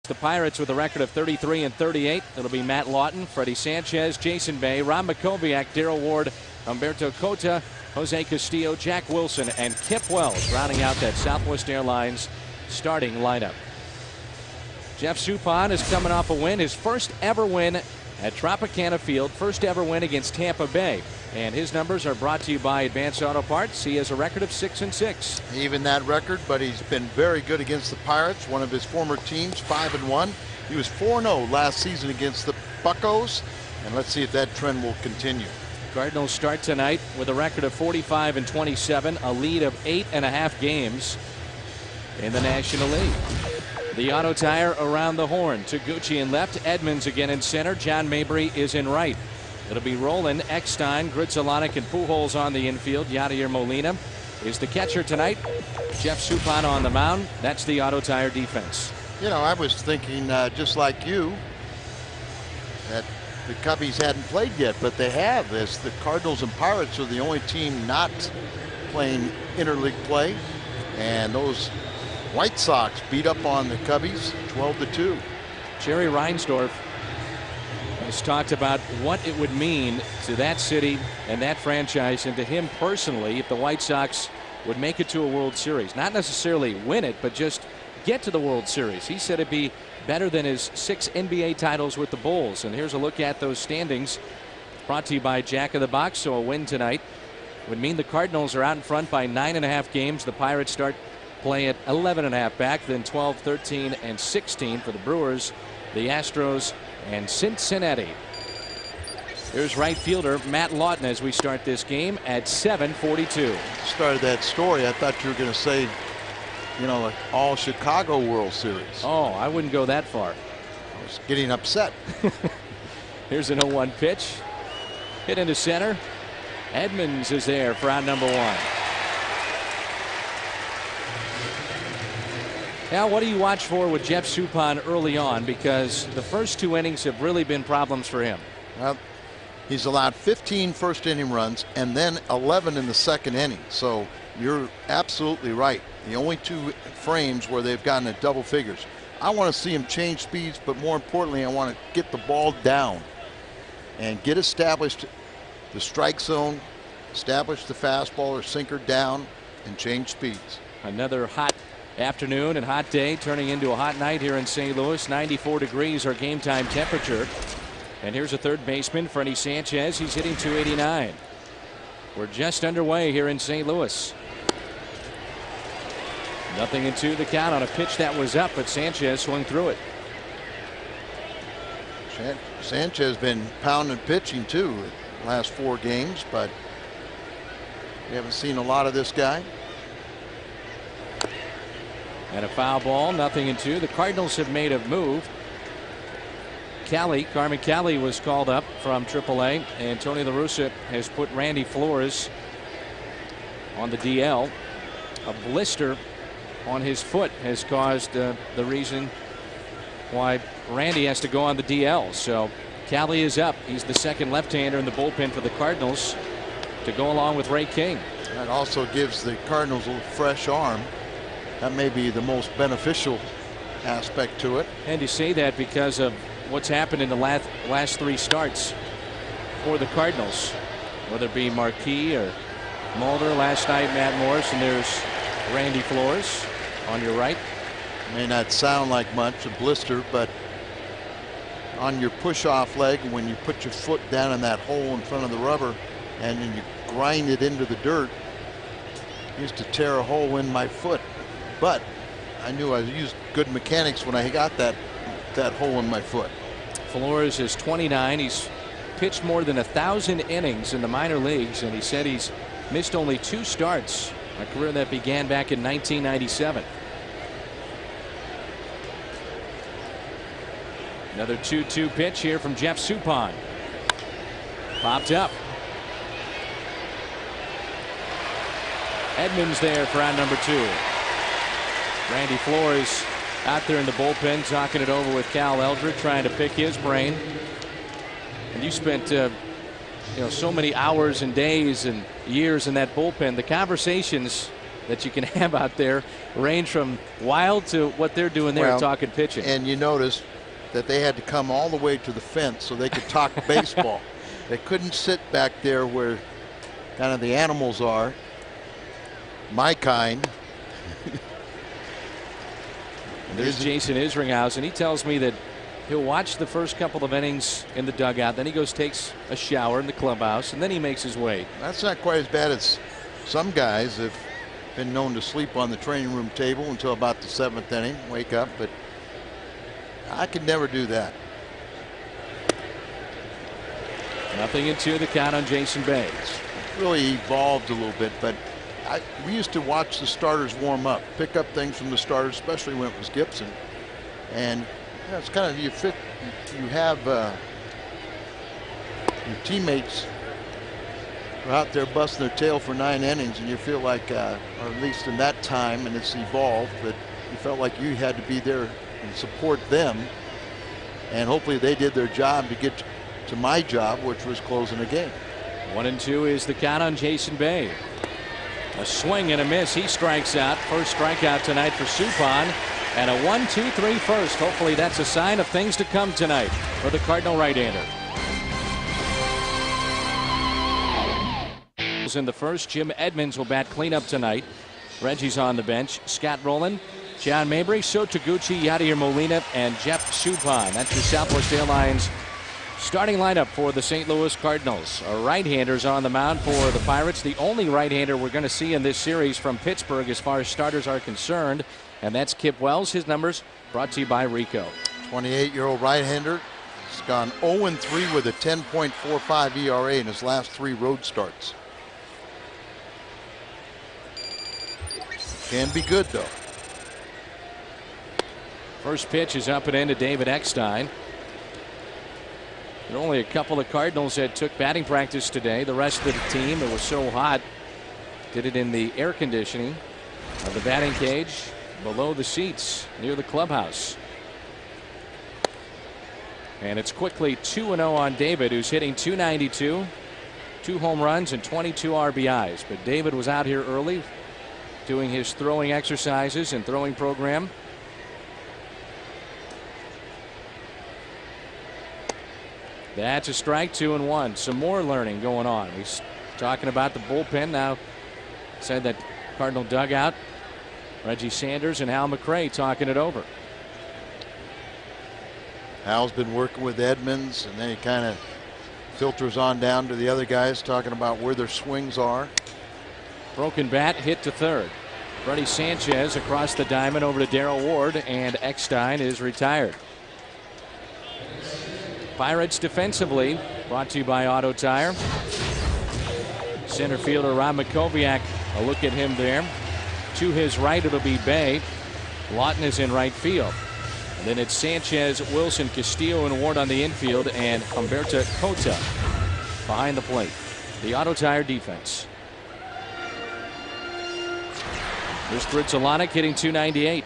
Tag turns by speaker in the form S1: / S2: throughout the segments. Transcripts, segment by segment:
S1: The Pirates with a record of 33-38. It'll be Matt Lawton, Freddie Sanchez, Jason Bay, Ron Makoviak, Darrell Ward, Humberto Cota, Jose Castillo, Jack Wilson, and Kip Wells rounding out that Southwest Airlines starting lineup. Jeff Suppan is coming off a win, his first ever win at Tropicana Field, first ever win against Tampa Bay. And his numbers are brought to you by Advanced Auto Parts. He has a record of 6-6.
S2: Even that record, but he's been very good against the Pirates, one of his former teams, 5-1. He was 4-0 last season against the Buccos, and let's see if that trend will continue.
S1: Cardinals start tonight with a record of 45-27, a lead of 8.5 games in the National League. The auto tire around the horn. Taguchi in left, Edmonds again in center, John Mabry is in right. It'll be Roland, Eckstein, Grzelcyk, and Pujols on the infield. Yadier Molina is the catcher tonight. Jeff Suppan on the mound. That's the auto tire defense.
S2: You know, I was thinking just like you that the Cubbies hadn't played yet, but they have. As the Cardinals and Pirates are the only team not playing interleague play, and those White Sox beat up on the Cubbies 12-2.
S1: Jerry Reinsdorf has talked about what it would mean to that city and that franchise and to him personally if the White Sox would make it to a World Series. Not necessarily win it, but just get to the World Series. He said it'd be better than his 6 NBA titles with the Bulls. And here's a look at those standings brought to you by Jack of the Box. So a win tonight would mean the Cardinals are out in front by 9.5 games. The Pirates start play at 11.5 back, then 12, 13, and 16 for the Brewers, the Astros, and Cincinnati. Here's right fielder Matt Lawton as we start this game at 7:42.
S2: Started that story. I thought you were going to say, you know, like all Chicago World Series.
S1: Oh, I wouldn't go that far.
S2: I was getting upset.
S1: Here's an 0-1 pitch. Hit into center. Edmonds is there for out number 1. Now, what do you watch for with Jeff Suppan early on? Because the first 2 innings have really been problems for him.
S2: Well, he's allowed 15 first inning runs and then 11 in the second inning. So you're absolutely right. The only 2 frames where they've gotten at double figures. I want to see him change speeds, but more importantly, I want to get the ball down and get established the strike zone, establish the fastball or sinker down, and change speeds.
S1: Another hot afternoon and hot day turning into a hot night here in St. Louis. 94 degrees our game time temperature. And here's a third baseman, Freddie Sanchez. He's hitting .289. We're just underway here in St. Louis. 0-2 the count on a pitch that was up, but Sanchez swung through it.
S2: Sanchez been pounding pitching too the last 4 games, but we haven't seen a lot of this guy.
S1: And a foul ball, 0-2. The Cardinals have made a move. Carmen Cali was called up from AAA, and Tony La Russa has put Randy Flores on the DL. A blister on his foot has caused the reason why Randy has to go on the DL. So Cali is up. He's the second left-hander in the bullpen for the Cardinals to go along with Ray King.
S2: That also gives the Cardinals a fresh arm. That may be the most beneficial aspect to it.
S1: And you say that because of what's happened in the last 3 starts for the Cardinals, whether it be Marquis or Mulder last night, Matt Morris, and there's Randy Flores on your right.
S2: May not sound like much, a blister, but on your push-off leg, when you put your foot down in that hole in front of the rubber and then you grind it into the dirt, I used to tear a hole in my foot. But I knew I used good mechanics when I got that hole in my foot.
S1: Flores is 29. He's pitched more than 1,000 innings in the minor leagues, and he said he's missed only 2 starts, a career that began back in 1997. Another 2-2 pitch here from Jeff Suppan. Popped up. Edmonds there for out number 2. Randy Flores out there in the bullpen talking it over with Cal Eldred, trying to pick his brain. And you spent so many hours and days and years in that bullpen. The conversations that you can have out there range from wild to what they're doing there,
S2: well,
S1: talking pitching.
S2: And you notice that they had to come all the way to the fence so they could talk baseball. They couldn't sit back there where kind of the animals are. My kind.
S1: There's Jason Isringhausen. He tells me that he'll watch the first couple of innings in the dugout, then he goes takes a shower in the clubhouse, and then he makes his way.
S2: That's not quite as bad as some guys have been known to sleep on the training room table until about the 7th inning, wake up, but I could never do that.
S1: 0-2 the count on Jason Bay.
S2: It's really evolved a little bit, but we used to watch the starters warm up, pick up things from the starters, especially when it was Gibson. And you know, it's kind of you have your teammates are out there busting their tail for 9 innings, and you feel like, or at least in that time, and it's evolved, that you felt like you had to be there and support them, and hopefully they did their job to get to my job, which was closing the game.
S1: 1-2 is the count on Jason Bay. A swing and a miss. He strikes out. First strikeout tonight for Suppan. And a 1-2-3 first. Hopefully that's a sign of things to come tonight for the Cardinal right-hander. In the first, Jim Edmonds will bat cleanup tonight. Reggie's on the bench. Scott Rowland, John Mabry, So Taguchi, Yadier Molina, and Jeff Suppan. That's the Southwest Airlines starting lineup for the St. Louis Cardinals. A right-hander's on the mound for the Pirates. The only right-hander we're going to see in this series from Pittsburgh as far as starters are concerned. And that's Kip Wells. His numbers brought to you by Rico.
S2: 28-year-old right-hander. He's gone 0-3 with a 10.45 ERA in his last 3 road starts. Can be good, though.
S1: First pitch is up and in to David Eckstein. There are only a couple of Cardinals that took batting practice today. The rest of the team, it was so hot, did it in the air conditioning of the batting cage below the seats near the clubhouse. And it's quickly 2-0 on David, who's hitting .292, 2 home runs and 22 RBIs. But David was out here early doing his throwing exercises and throwing program. That's a strike, 2-1. Some more learning going on. He's talking about the bullpen now. Said that Cardinal dugout. Reggie Sanders and Hal McRae talking it over.
S2: Hal's been working with Edmonds, and then he kind of filters on down to the other guys, talking about where their swings are.
S1: Broken bat hit to third. Freddie Sanchez across the diamond over to Darrell Ward, and Eckstein is retired. Pirates defensively brought to you by Auto Tire. Center fielder Ron Makoviak, a look at him there. To his right it'll be Bay. Lawton is in right field. And then it's Sanchez, Wilson, Castillo, and Ward on the infield, and Humberto Cota behind the plate. The Auto Tire defense. There's Fritz Alanic hitting .298.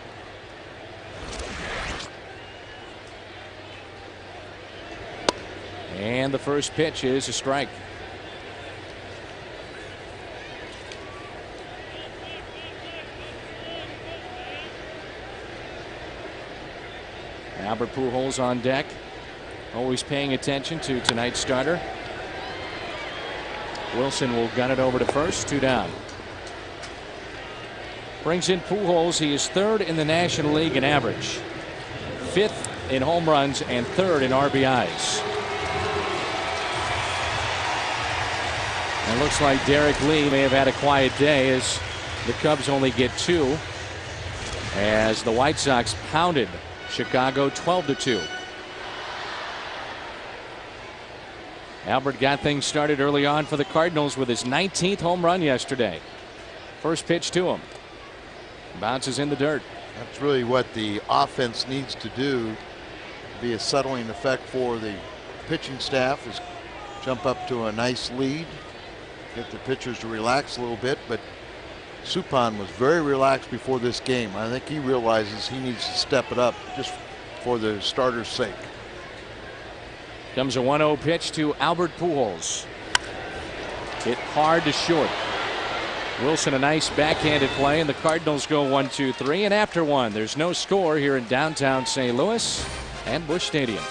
S1: And the first pitch is a strike. Albert Pujols on deck, always paying attention to tonight's starter. Wilson will gun it over to first, 2 down. Brings in Pujols. He is 3rd in the National League in average, 5th in home runs, and 3rd in RBIs. And it looks like Derek Lee may have had a quiet day as the Cubs only get 2 as the White Sox pounded Chicago 12-2. Albert got things started early on for the Cardinals with his 19th home run yesterday. First pitch to him. Bounces in the dirt.
S2: That's really what the offense needs to do. Be a settling effect for the pitching staff, is jump up to a nice lead, get the pitchers to relax a little bit. But Suppan was very relaxed before this game. I think he realizes he needs to step it up just for the starter's sake.
S1: Comes a 1-0 pitch to Albert Pujols. Hit hard to short. Wilson a nice backhanded play, and the Cardinals go 1-2-3. And after one, there's no score here in downtown St. Louis and Busch Stadium.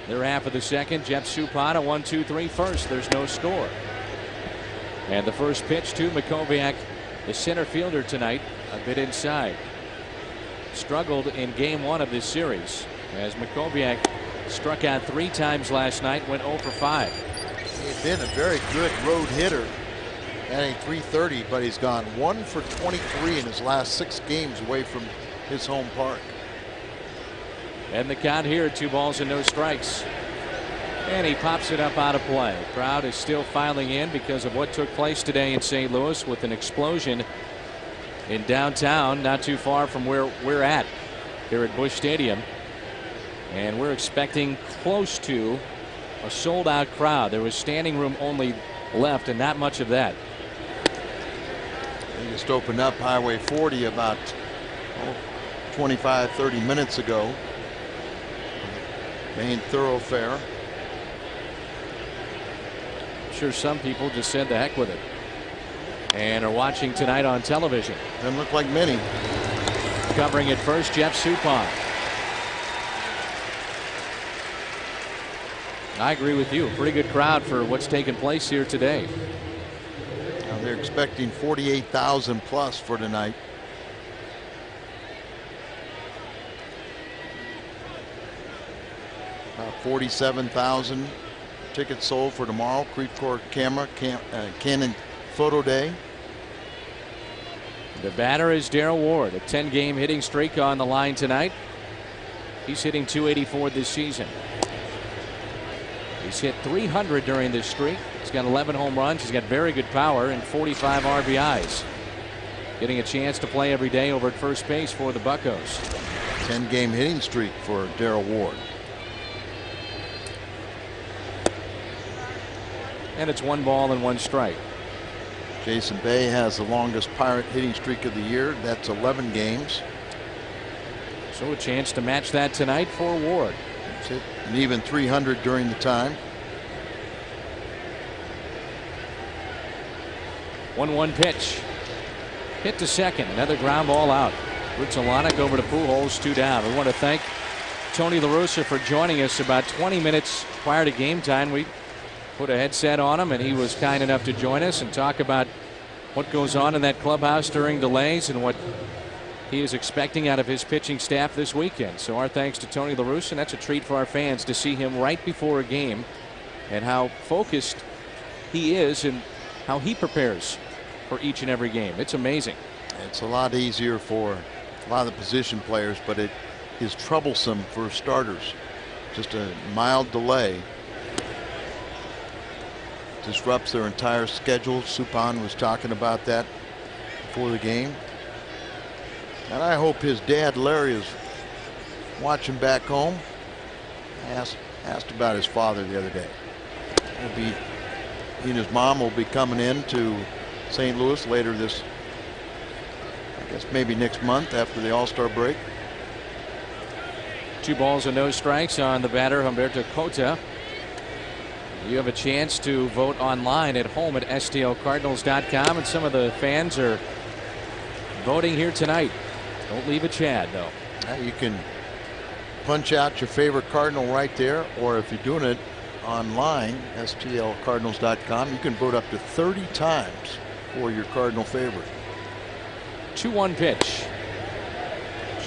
S1: They're half of the second. Jeff Suppan a 1-2-3 first. There's no score. And the first pitch to Makoviak, the center fielder tonight, a bit inside. Struggled in game one of this series as Makoviak struck out 3 times last night, went 0 for 5.
S2: He's been a very good road hitter, batting .330, but he's gone 1 for 23 in his last 6 games away from his home park.
S1: And the count here, 2 balls and no strikes. And he pops it up out of play. Crowd is still filing in because of what took place today in St. Louis with an explosion in downtown, not too far from where we're at here at Busch Stadium. And we're expecting close to a sold-out crowd. There was standing room only left, and not much of that.
S2: They just opened up Highway 40 about 25-30 minutes ago. Main thoroughfare.
S1: I'm sure some people just said the heck with it and are watching tonight on television.
S2: Doesn't look like many.
S1: Covering it first, Jeff Suppan. I agree with you. Pretty good crowd for what's taken place here today.
S2: Now they're expecting 48,000 plus for tonight. About 47,000 tickets sold for tomorrow. Creve Coeur Canon Photo Day.
S1: The batter is Darryl Ward, a 10-game hitting streak on the line tonight. He's hitting .284 this season. He's hit .300 during this streak. He's got 11 home runs. He's got very good power and 45 RBIs. Getting a chance to play every day over at first base for the Buccos.
S2: 10-game hitting streak for Darryl Ward.
S1: And it's 1 ball and 1 strike.
S2: Jason Bay has the longest Pirate hitting streak of the year. That's 11 games.
S1: So a chance to match that tonight for Ward.
S2: That's it. And even 300 during the time.
S1: 1-1 pitch. Hit to second. Another ground ball out. Rutsalonic over to Pujols, 2 down. We want to thank Tony La Russa for joining us about 20 minutes prior to game time. We put a headset on him, and he was kind enough to join us and talk about what goes on in that clubhouse during delays and what he is expecting out of his pitching staff this weekend. So our thanks to Tony La Russa, and that's a treat for our fans to see him right before a game and how focused he is and how he prepares for each and every game. It's amazing.
S2: It's a lot easier for a lot of the position players, but it is troublesome for starters. Just a mild delay disrupts their entire schedule. Suppan was talking about that before the game. And I hope his dad Larry is watching back home. I asked about his father the other day. He and his mom will be coming in to St. Louis later this, I guess maybe next month after the All-Star break.
S1: 2 balls and no strikes on the batter, Humberto Cota. You have a chance to vote online at home at stlcardinals.com, and some of the fans are voting here tonight. Don't leave a Chad, though.
S2: You can punch out your favorite Cardinal right there, or if you're doing it online, stlcardinals.com, you can vote up to 30 times for your Cardinal favorite.
S1: 2-1 pitch.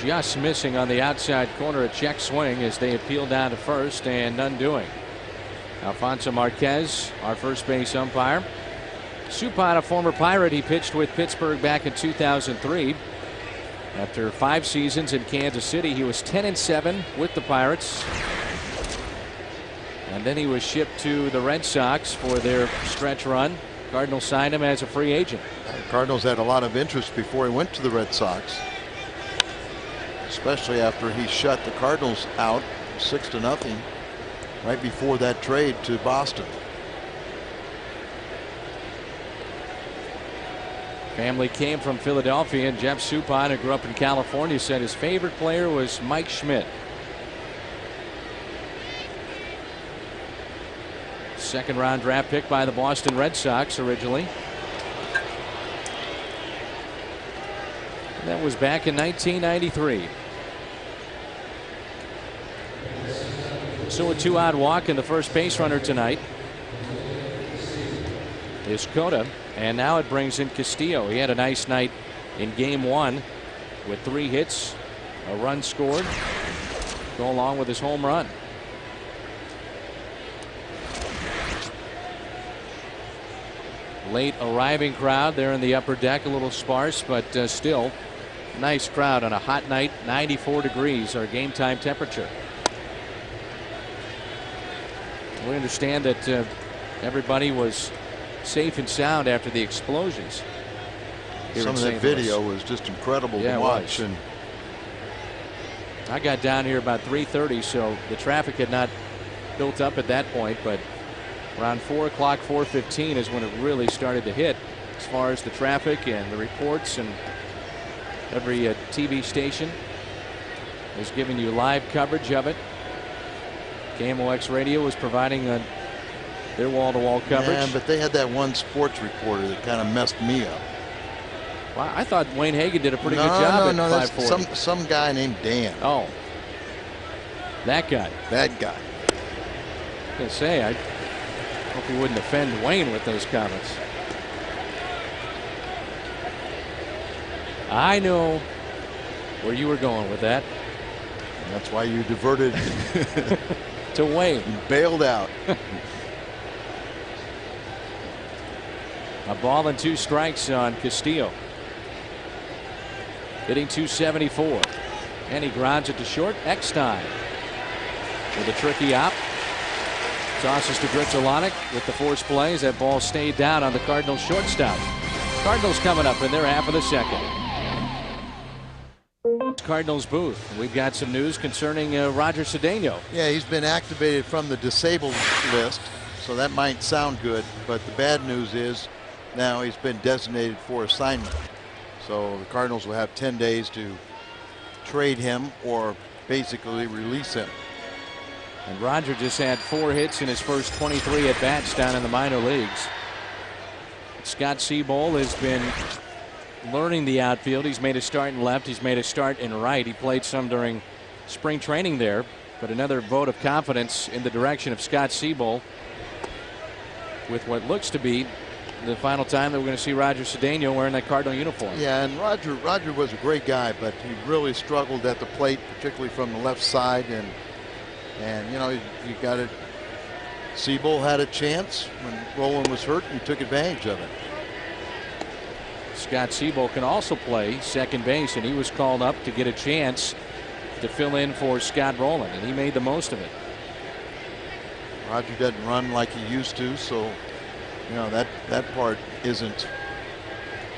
S1: Just missing on the outside corner, a check swing as they appeal down to first, and none doing. Alfonso Marquez, our first base umpire. Suppan, a former Pirate, he pitched with Pittsburgh back in 2003. After 5 seasons in Kansas City, he was 10-7 with the Pirates. And then he was shipped to the Red Sox for their stretch run. Cardinals signed him as a free agent.
S2: The Cardinals had a lot of interest before he went to the Red Sox, especially after he shut the Cardinals out 6-0 right before that trade to Boston.
S1: Family came from Philadelphia, and Jeff Suppan, who grew up in California, said his favorite player was Mike Schmidt. Second round draft pick by the Boston Red Sox originally. That was back in 1993. So a 2-out walk, and the first base runner tonight is Cota, and now it brings in Castillo. He had a nice night in game 1 with 3 hits, a run scored, go along with his home run. Late arriving crowd there in the upper deck, a little sparse, but still nice crowd on a hot night. 94 degrees our game time temperature. We understand that everybody was safe and sound after the explosions.
S2: Some of that video was just incredible to watch. And
S1: I got down here about 3:30, so the traffic had not built up at that point, but around 4 o'clock, 4:15 is when it really started to hit as far as the traffic and the reports, and every TV station was giving you live coverage of it. KMOX Radio was providing their wall-to-wall coverage.
S2: Yeah, but they had that one sports reporter that kind of messed me up.
S1: Wow, I thought Wayne Hagan did a pretty good job
S2: at
S1: that's
S2: 540. Some guy named Dan.
S1: Oh, that guy.
S2: That guy.
S1: I was gonna say, I hope he wouldn't offend Wayne with those comments. I know where you were going with that.
S2: And that's why you diverted
S1: to Wayne.
S2: You bailed out.
S1: A ball and 2 strikes on Castillo. Hitting .274, and he grounds it to short. Eckstein with a tricky op. Tosses to Gritzelanic with the force plays. That ball stayed down on the Cardinals shortstop. Cardinals coming up in their half of the second. Cardinals booth. We've got some news concerning Roger Cedeno.
S2: Yeah, he's been activated from the disabled list, so that might sound good, but the bad news is now he's been designated for assignment. So the Cardinals will have 10 days to trade him or basically release him.
S1: And Roger just had 4 hits in his first 23 at bats down in the minor leagues. Scott Seabold has been learning the outfield. He's made a start in left. He's made a start in right. He played some during spring training there, but another vote of confidence in the direction of Scott Seabold with what looks to be the final time that we're going to see Roger Cedeno wearing that Cardinal uniform.
S2: Yeah, and Roger was a great guy, but he really struggled at the plate, particularly from the left side, and you know, you got it. Seabold had a chance when Rolen was hurt, and he took advantage of it.
S1: Scott Seabold can also play second base, and he was called up to get a chance to fill in for Scott Rolen, and he made the most of it.
S2: Roger doesn't run like he used to, so you know that part isn't,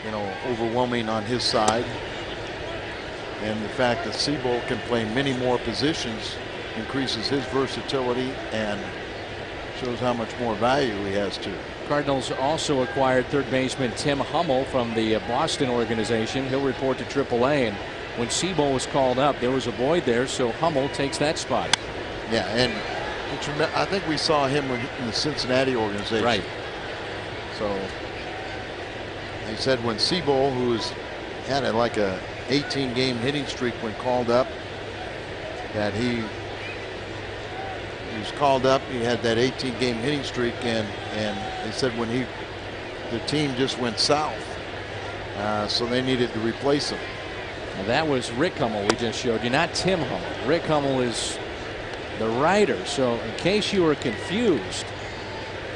S2: you know, overwhelming on his side. And the fact that Seabold can play many more positions increases his versatility and shows how much more value he has too.
S1: Cardinals also acquired third baseman Tim Hummel from the Boston organization. He'll report to AAA, and when Seabold was called up, there was a void there, so Hummel takes that spot.
S2: Yeah, and I think we saw him in the Cincinnati organization.
S1: Right.
S2: So he said when Seabold, who had like a 18-game hitting streak when called up, that he was called up. He had that 18-game hitting streak, and they said when the team just went south, so they needed to replace him.
S1: Now that was Rick Hummel we just showed you, not Tim Hummel. Rick Hummel is the writer, so in case you were confused,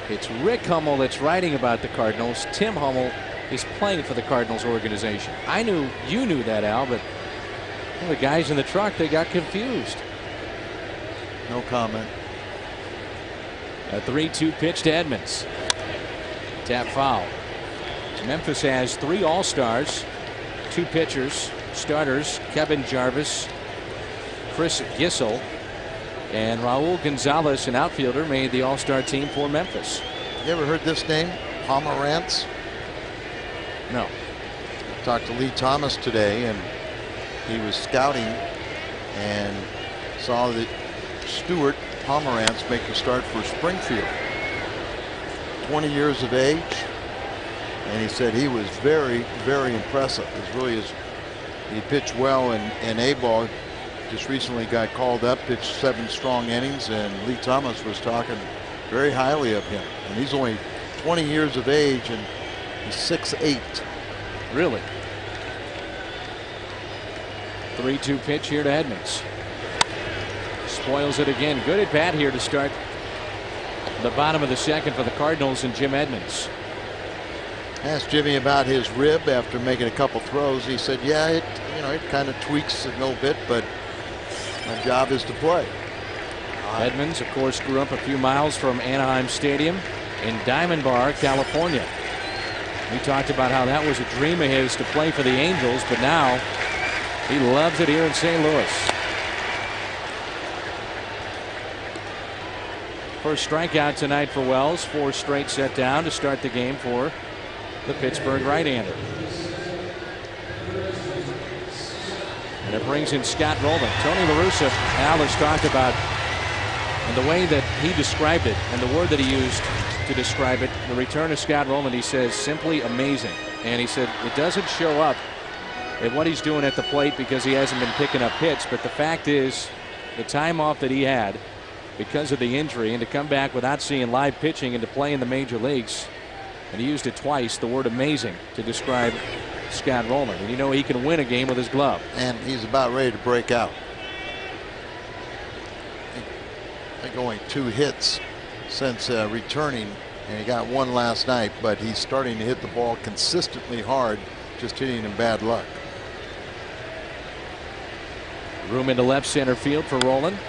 S1: it's Rick Hummel that's writing about the Cardinals. Tim Hummel is playing for the Cardinals organization. I knew you knew that, Al, but the guys in the truck, they got confused.
S2: No comment.
S1: A 3-2 pitch to Edmonds. Tap foul. Memphis has 3 All-Stars, 2 pitchers, starters, Kevin Jarvis, Chris Gissel, and Raul Gonzalez, an outfielder, made the All-Star team for Memphis.
S2: You ever heard this name, Pomerantz?
S1: No.
S2: I talked to Lee Thomas today, and he was scouting and saw that Stuart Pomerantz make the start for Springfield. 20 years of age, and he said he was very, very impressive. He pitched well in A-ball. Just recently got called up, pitched 7 strong innings, and Lee Thomas was talking very highly of him. And he's only 20 years of age, and he's 6'8".
S1: Really? 3-2 pitch here to Edmonds. Spoils it again. Good at bat here to start the bottom of the second for the Cardinals and Jim Edmonds.
S2: Asked Jimmy about his rib after making a couple throws. He said, yeah, it kind of tweaks a little bit, but my job is to play.
S1: Edmonds, of course, grew up a few miles from Anaheim Stadium in Diamond Bar, California. We talked about how that was a dream of his to play for the Angels, but now he loves it here in St. Louis. First strikeout tonight for Wells. 4 straight set down to start the game for the Pittsburgh right-hander. And it brings in Scott Rowland. Tony La Russa, Al has talked about, and the way that he described it and the word that he used to describe it, the return of Scott Rowland, he says simply amazing. And he said it doesn't show up at what he's doing at the plate because he hasn't been picking up hits, but the fact is the time off that he had because of the injury, and to come back without seeing live pitching and to play in the major leagues, and he used it twice, the word amazing, to describe Scott Rowland. And you know he can win a game with his glove.
S2: And he's about ready to break out. I think only 2 hits since returning, and he got 1 last night, but he's starting to hit the ball consistently hard, just hitting in bad luck.
S1: Room into left center field for Rowland,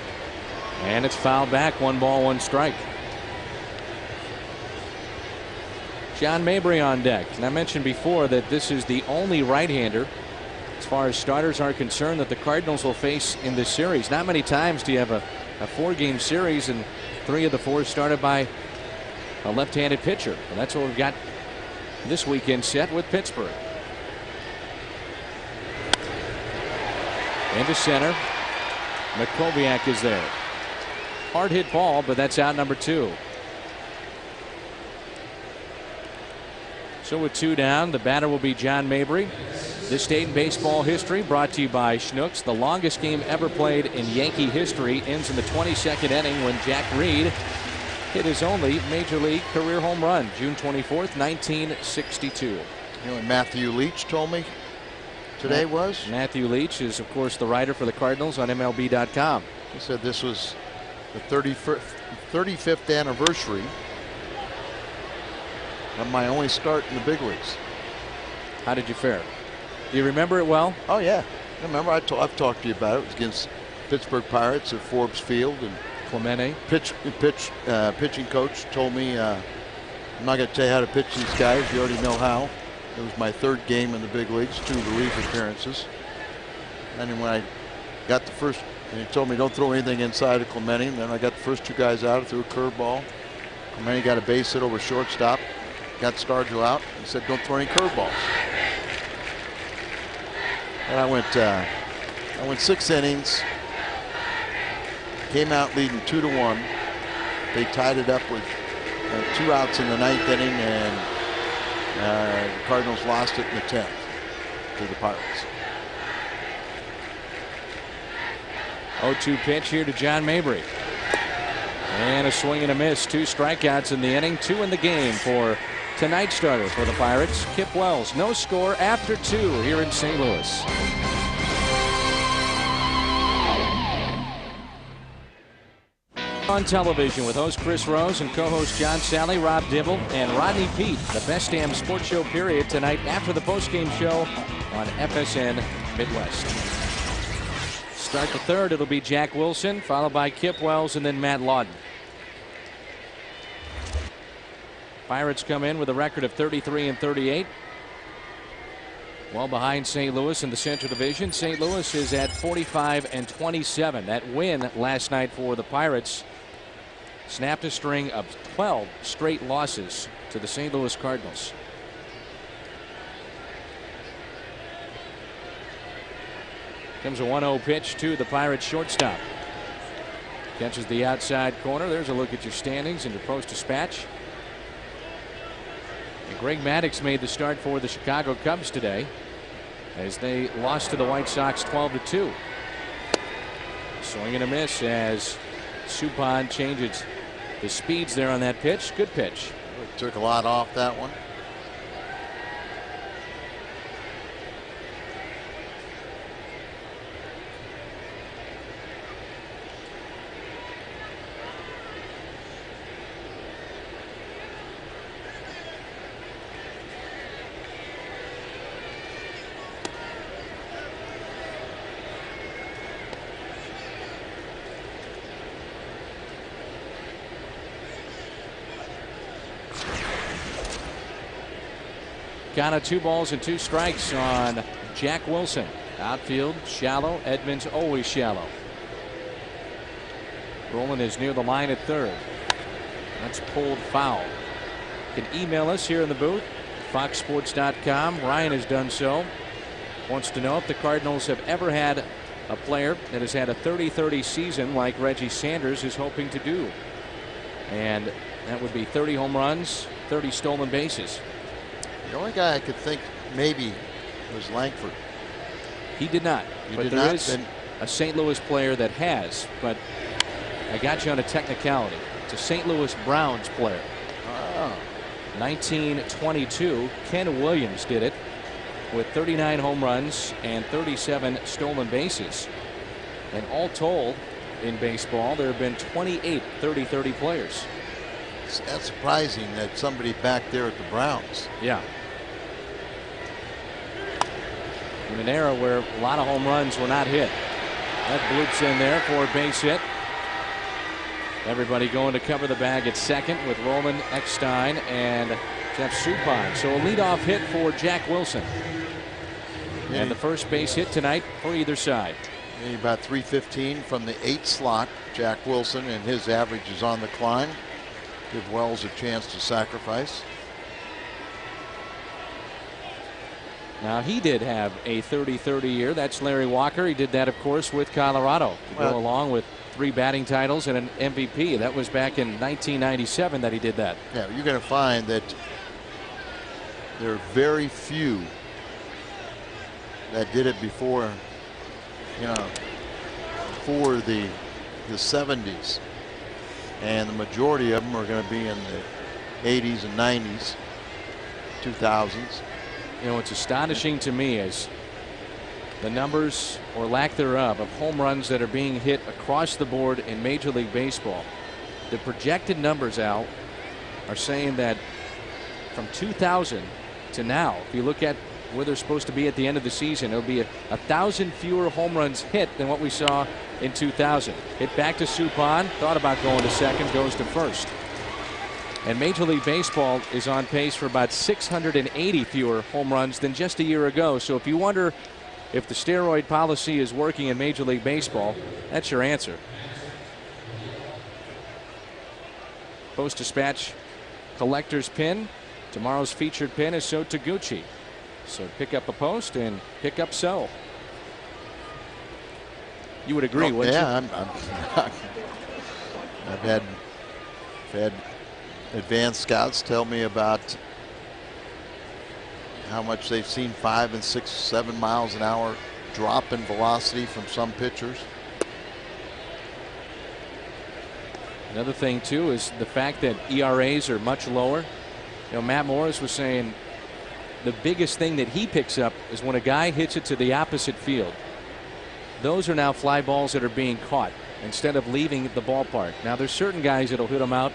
S1: and it's fouled back. 1 ball, 1 strike. John Mabry on deck. And I mentioned before that this is the only right-hander, as far as starters are concerned, that the Cardinals will face in this series. Not many times do you have a 4-game series and 3 of the 4 started by a left-handed pitcher. And that's what we've got this weekend set with Pittsburgh. Into center. Makoviak is there. Hard hit ball, but that's out number 2. So with 2 down, the batter will be John Mabry. This day in baseball history brought to you by Schnucks. The longest game ever played in Yankee history ends in the 22nd inning when Jack Reed hit his only major league career home run, June 24th, 1962.
S2: You know what Matthew Leach told me today was?
S1: Matthew Leach is, of course, the writer for the Cardinals on MLB.com.
S2: He said this was the 35th anniversary of my only start in the big leagues.
S1: How did you fare? Do you remember it well?
S2: Oh yeah, I remember. I've talked to you about it. It was against Pittsburgh Pirates at Forbes Field, and
S1: Clemente,
S2: pitching coach, told me I'm not going to tell you how to pitch these guys. You already know how. It was my 3rd game in the big leagues, 2 relief appearances. And then when I got the first, and he told me don't throw anything inside of Clemente. And then I got the first 2 guys out, threw a curveball. Clemente got a base hit over shortstop. Got Stargell out. He said don't throw any curveballs. And I went 6 innings. Came out leading 2-1. They tied it up with 2 outs in the 9th inning, and the Cardinals lost it in the 10th to the Pirates.
S1: 0-2 pitch here to John Mabry. And a swing and a miss. 2 strikeouts in the inning, 2 in the game for tonight's starter for the Pirates, Kip Wells. No score after 2 here in St. Louis. On television with host Chris Rose and co-host John Sally, Rob Dibble, and Rodney Peete. The best damn sports show period tonight after the postgame show on FSN Midwest. Start the 3rd, it'll be Jack Wilson, followed by Kip Wells, and then Matt Lawton. Pirates come in with a record of 33-38. Well behind St. Louis in the Central Division. St. Louis is at 45-27. That win last night for the Pirates snapped a string of 12 straight losses to the St. Louis Cardinals. Comes a 1-0 pitch to the Pirates shortstop. Catches the outside corner. There's a look at your standings and your post dispatch. And Greg Maddux made the start for the Chicago Cubs today as they lost to the White Sox 12-2. Swing and a miss as Suppan changes the speeds there on that pitch. Good pitch.
S2: Took a lot off that one.
S1: Count of 2 balls and 2 strikes on Jack Wilson. Outfield shallow. Edmonds always shallow. Roland is near the line at third. That's pulled foul. You can email us here in the booth, foxsports.com. Ryan has done so. Wants to know if the Cardinals have ever had a player that has had a 30-30 season like Reggie Sanders is hoping to do. And that would be 30 home runs, 30 stolen bases.
S2: The only guy I could think maybe was Langford.
S1: He did not. But there is a St. Louis player that has. But I got you on a technicality. It's a St. Louis Browns player. 1922, Ken Williams did it with 39 home runs and 37 stolen bases. And all told in baseball, there have been 28 30-30 players.
S2: That's surprising that somebody back there at the Browns.
S1: Yeah. In an era where a lot of home runs were not hit. That bloops in there for a base hit. Everybody going to cover the bag at second with Roland, Eckstein, and Jeff Suppan. So a leadoff hit for Jack Wilson.
S2: Yeah.
S1: And the first base hit tonight for either side.
S2: About 315 from the 8th slot. Jack Wilson, and his average is on the climb. Give Wells a chance to sacrifice.
S1: Now he did have a 30-30 year. That's Larry Walker. He did that, of course, with Colorado to go along with 3 batting titles and an MVP. That was back in 1997 that he did that.
S2: Yeah, you're going to find that there are very few that did it before, before the 70s, and the majority of them are going to be in the 80s and 90s, 2000s.
S1: You know, what's astonishing to me is the numbers or lack thereof of home runs that are being hit across the board in Major League Baseball. The projected numbers, Al, are saying that from 2000 to now, if you look at where they're supposed to be at the end of the season, it'll be 1,000 fewer home runs hit than what we saw in 2000. Hit back to Suppan, thought about going to second, goes to first. And Major League Baseball is on pace for about 680 fewer home runs than just a year ago. So if you wonder if the steroid policy is working in Major League Baseball, that's your answer. Post-Dispatch collector's pin. Tomorrow's featured pin is So Taguchi. So pick up a Post and pick up So. You would agree, wouldn't you?
S2: I've had advanced scouts tell me about how much they've seen 5 and 6, 7 miles an hour drop in velocity from some pitchers.
S1: Another thing too is the fact that ERAs are much lower. You know, Matt Morris was saying the biggest thing that he picks up is when a guy hits it to the opposite field. Those are now fly balls that are being caught instead of leaving the ballpark. Now there's certain guys that'll hit them out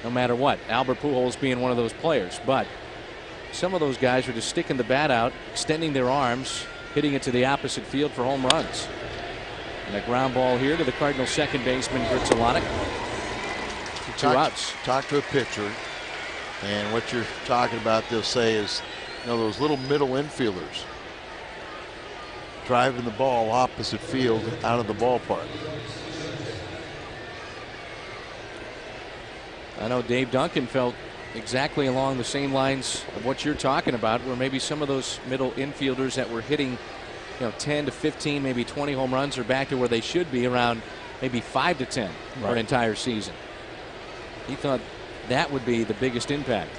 S1: no matter what. Albert Pujols being one of those players, but some of those guys are just sticking the bat out, extending their arms, hitting it to the opposite field for home runs. And a ground ball here to the Cardinals second baseman Gritzelanek. 2 outs.
S2: Talk to a pitcher, and what you're talking about, they'll say is, those little middle infielders driving the ball opposite field out of the ballpark.
S1: I know Dave Duncan felt exactly along the same lines of what you're talking about, where maybe some of those middle infielders that were hitting 10 to 15, maybe 20 home runs are back to where they should be, around maybe 5 to 10 for an entire season. He thought that would be the biggest impact.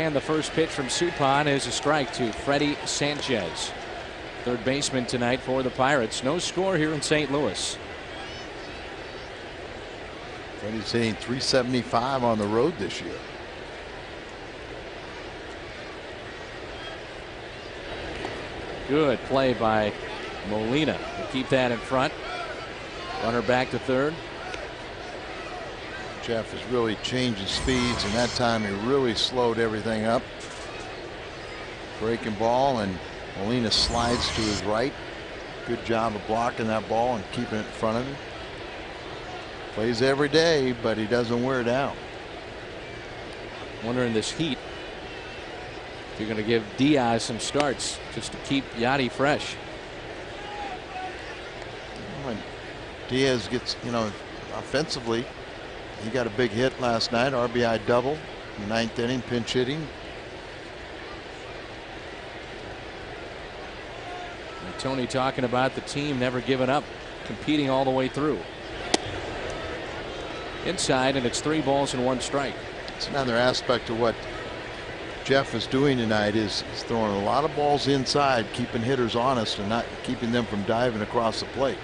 S1: And the first pitch from Suppan is a strike to Freddie Sanchez, third baseman tonight for the Pirates. No score here in St. Louis.
S2: Freddie's hitting .375 on the road this year.
S1: Good play by Molina to keep that in front. Runner back to third.
S2: Jeff is really changing speeds, and that time he really slowed everything up. Breaking ball, and Molina slides to his right. Good job of blocking that ball and keeping it in front of him. Plays every day, but he doesn't wear down.
S1: Wonder in this heat if you're going to give Diaz some starts just to keep Yachty fresh.
S2: When Diaz gets, offensively, he got a big hit last night, RBI double, ninth inning, pinch hitting.
S1: And Tony talking about the team never giving up, competing all the way through. Inside, and it's 3 balls and 1 strike.
S2: It's another aspect of what Jeff is doing tonight, is he's throwing a lot of balls inside, keeping hitters honest and not keeping them from diving across the plate.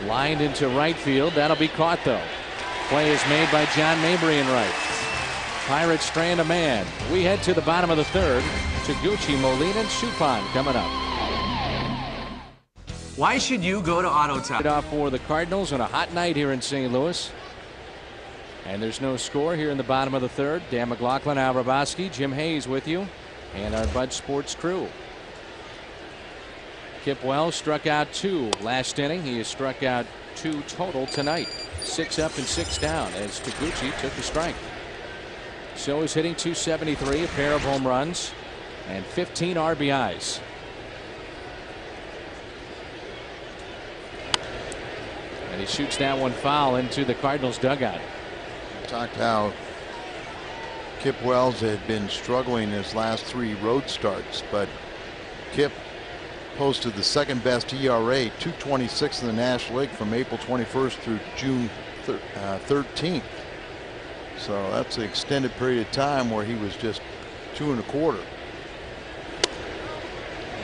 S1: Lined into right field. That'll be caught, though. Play is made by John Mabry in right. Pirates strand a man. We head to the bottom of the third. Taguchi, Molina, and Suppan coming up.
S3: Why should you go to Auto Top?
S1: Off for the Cardinals on a hot night here in St. Louis. And there's no score here in the bottom of the third. Dan McLaughlin, Al Raboski, Jim Hayes with you, and our Bud Sports crew. Kip Wells struck out 2 last inning. He has struck out 2 total tonight. 6 up and 6 down as Taguchi took a strike. So is hitting .273, a pair of home runs, and 15 RBIs. And he shoots that one foul into the Cardinals dugout.
S2: We talked how Kip Wells had been struggling his last 3 road starts, but Kip posted the second best ERA, 2.26 in the National League from April 21st through June 13th. So that's an extended period of time where he was just 2 1/4.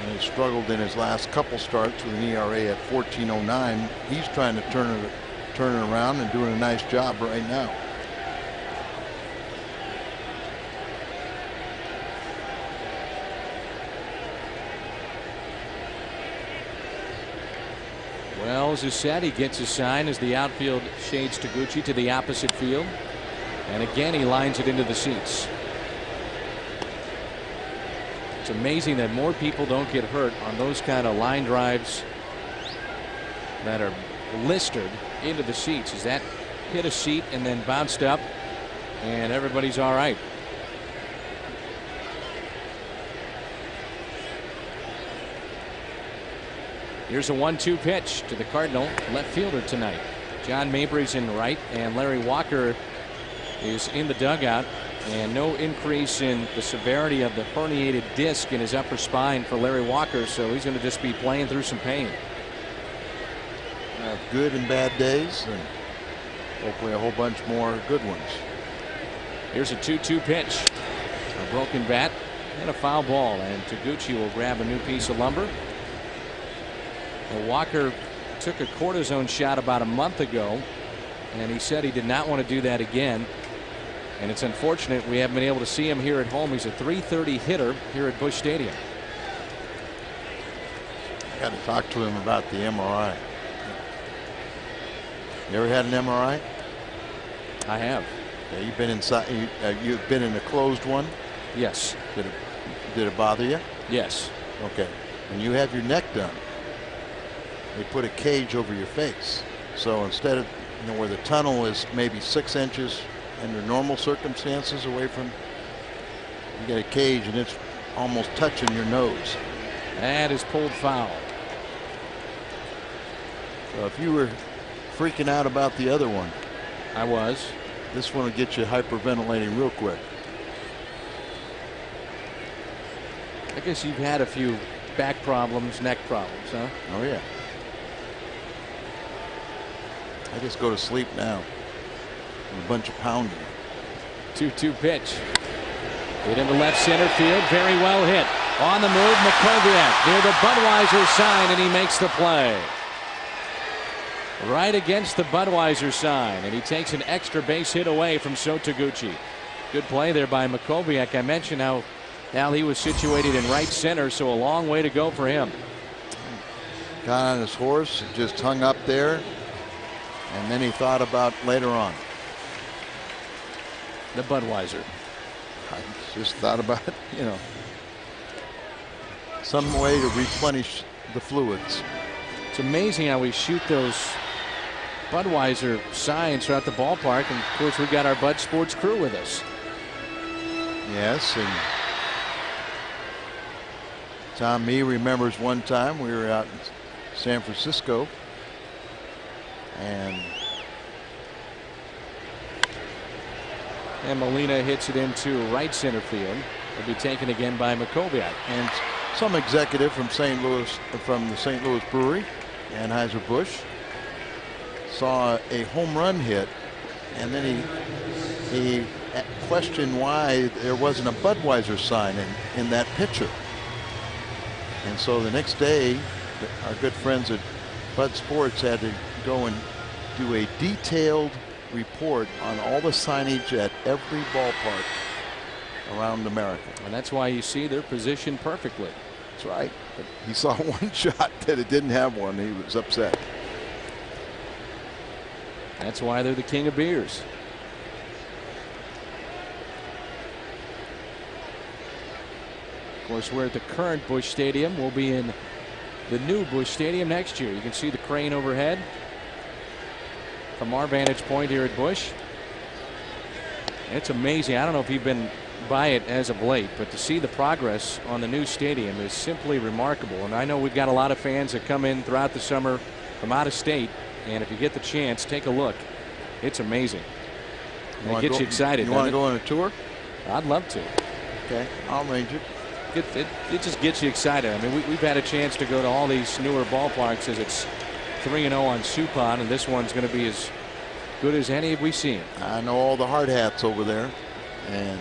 S2: And he struggled in his last couple starts with an ERA at 14.09. He's trying to turn it around and doing a nice job right now.
S1: Wells is set. He gets his sign as the outfield shades Taguchi to the opposite field. And again, he lines it into the seats. It's amazing that more people don't get hurt on those kind of line drives that are blistered into the seats. As that hit a seat and then bounced up, and everybody's all right. Here's a 1-2 pitch to the Cardinal left fielder tonight. John Mabry's in right, and Larry Walker is in the dugout, and no increase in the severity of the herniated disc in his upper spine for Larry Walker, so he's going to just be playing through some pain.
S2: Good and bad days, and hopefully a whole bunch more good ones.
S1: Here's a 2-2 pitch, a broken bat and a foul ball, and Taguchi will grab a new piece of lumber. Well, Walker took a cortisone shot about a month ago, and he said he did not want to do that again. And it's unfortunate we haven't been able to see him here at home. He's a .330 hitter here at Busch Stadium.
S2: Got to talk to him about the MRI. You ever had an MRI?
S1: I have.
S2: Yeah, you've been inside. You've been in a closed one.
S1: Yes.
S2: Did it bother you?
S1: Yes.
S2: Okay. When you have your neck done, they put a cage over your face. So instead of where the tunnel is maybe 6 inches under normal circumstances away from, you get a cage and it's almost touching your nose.
S1: That is pulled foul.
S2: So if you were freaking out about the other one,
S1: I was.
S2: This one will get you hyperventilating real quick.
S1: I guess you've had a few back problems, neck problems, huh?
S2: Oh yeah. I just go to sleep now. A bunch of pounding.
S1: 2-2 pitch. Hit into left center field. Very well hit. On the move, Makoviak near the Budweiser sign, and he makes the play. Right against the Budweiser sign, and he takes an extra base hit away from So Taguchi. Good play there by Makoviak. I mentioned how now he was situated in right center, so a long way to go for him.
S2: Got on his horse, just hung up there, and then he thought about later on.
S1: The Budweiser.
S2: I just thought about, some way to replenish the fluids.
S1: It's amazing how we shoot those Budweiser signs throughout the ballpark, and of course we got our Bud Sports crew with us.
S2: Yes, and Tom Mee remembers one time we were out in San Francisco, and
S1: Molina hits it into right center field. It'll be taken again by Makoviak.
S2: And some executive from St. Louis, from the St. Louis Brewery, Anheuser-Busch, saw a home run hit, and then he questioned why there wasn't a Budweiser sign in that picture. And so the next day, our good friends at Bud Sports had to go and do a detailed report on all the signage at every ballpark around America.
S1: And that's why you see they're positioned perfectly.
S2: That's right. But he saw one shot that it didn't have one. He was upset.
S1: That's why they're the king of beers. Of course, we're at the current Busch Stadium. We'll be in the new Busch Stadium next year. You can see the crane overhead from our vantage point here at Busch. It's amazing. I don't know if you've been by it as of late, but to see the progress on the new stadium is simply remarkable. And I know we've got a lot of fans that come in throughout the summer from out of state, and if you get the chance, take a look. It's amazing. It gets you excited.
S2: You want to go on a tour?
S1: I'd love to.
S2: Okay, I'll arrange it.
S1: It just gets you excited. I mean, we've had a chance to go to all these newer ballparks as it's 3-0 on Supon, and this one's going to be as good as any we've seen.
S2: I know all the hard hats over there, and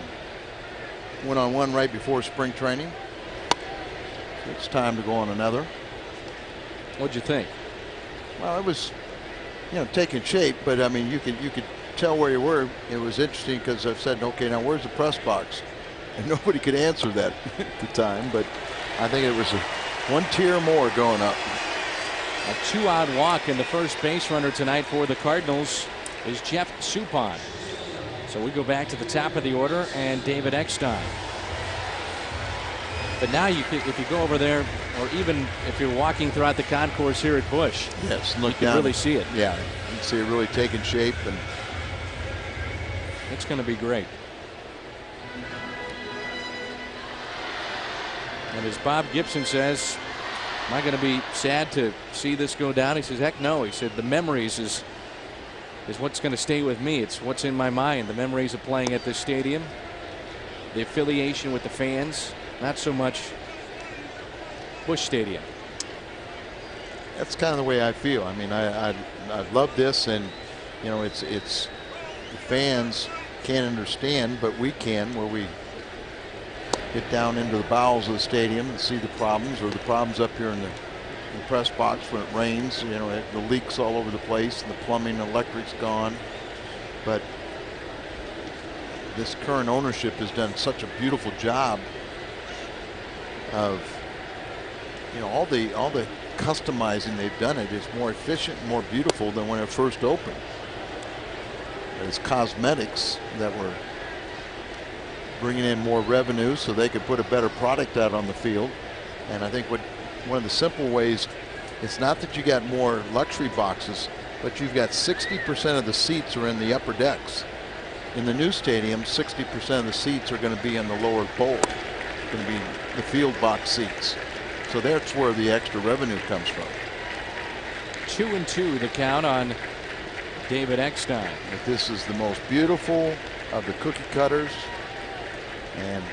S2: went on one right before spring training. It's time to go on another.
S1: What'd you think?
S2: Well, it was, taking shape, but I mean, you could tell where you were. It was interesting because I've said, okay, now where's the press box? And nobody could answer that at the time, but I think it was one tier more going up.
S1: A 2-out walk, and the first base runner tonight for the Cardinals is Jeff Suppan. So we go back to the top of the order, and David Eckstein. But now if you go over there, or even if you're walking throughout the concourse here at Busch,
S2: yes,
S1: you can really see it.
S2: Yeah, you can see it really taking shape, and
S1: it's going to be great. And as Bob Gibson says, am I going to be sad to see this go down? He says, heck no. He said the memories is what's going to stay with me. It's what's in my mind. The memories of playing at this stadium, the affiliation with the fans, not so much Busch Stadium.
S2: That's kind of the way I feel. I mean, I love this, and it's the fans can't understand, but we can, where we get down into the bowels of the stadium and see the problems, or the problems up here in the press box when it rains. The leaks all over the place, and the plumbing and electric's gone. But this current ownership has done such a beautiful job of all the customizing they've done. It is more efficient and more beautiful than when it first opened. It's cosmetics that were bringing in more revenue so they could put a better product out on the field. And I think one of the simple ways, it's not that you got more luxury boxes, but you've got 60% of the seats are in the upper decks. In the new stadium, 60% of the seats are going to be in the lower bowl. It's going to be the field box seats. So that's where the extra revenue comes from.
S1: 2-2 the count on David Eckstein.
S2: But this is the most beautiful of the cookie cutters, and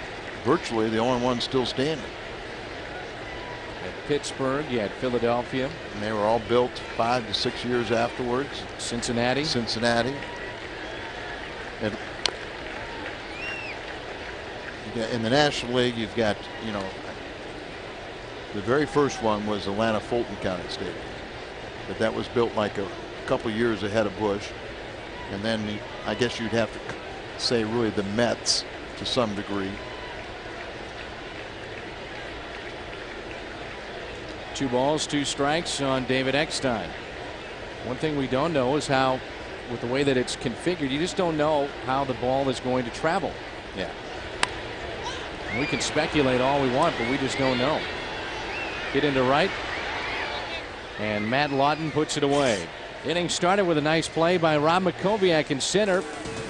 S2: virtually the only one still standing.
S1: At Pittsburgh, you had Philadelphia.
S2: And they were all built 5 to 6 years afterwards.
S1: Cincinnati.
S2: And in the National League, you've got, the very first one was Atlanta Fulton County Stadium, but that was built like a couple years ahead of Bush. And then I guess you'd have to say really the Mets to some degree.
S1: 2 balls, 2 strikes on David Eckstein. One thing we don't know is how, with the way that it's configured, you just don't know how the ball is going to travel.
S2: Yeah.
S1: We can speculate all we want, but we just don't know. Hit into right, and Matt Lawton puts it away. Inning started with a nice play by Rob Makoviak in center,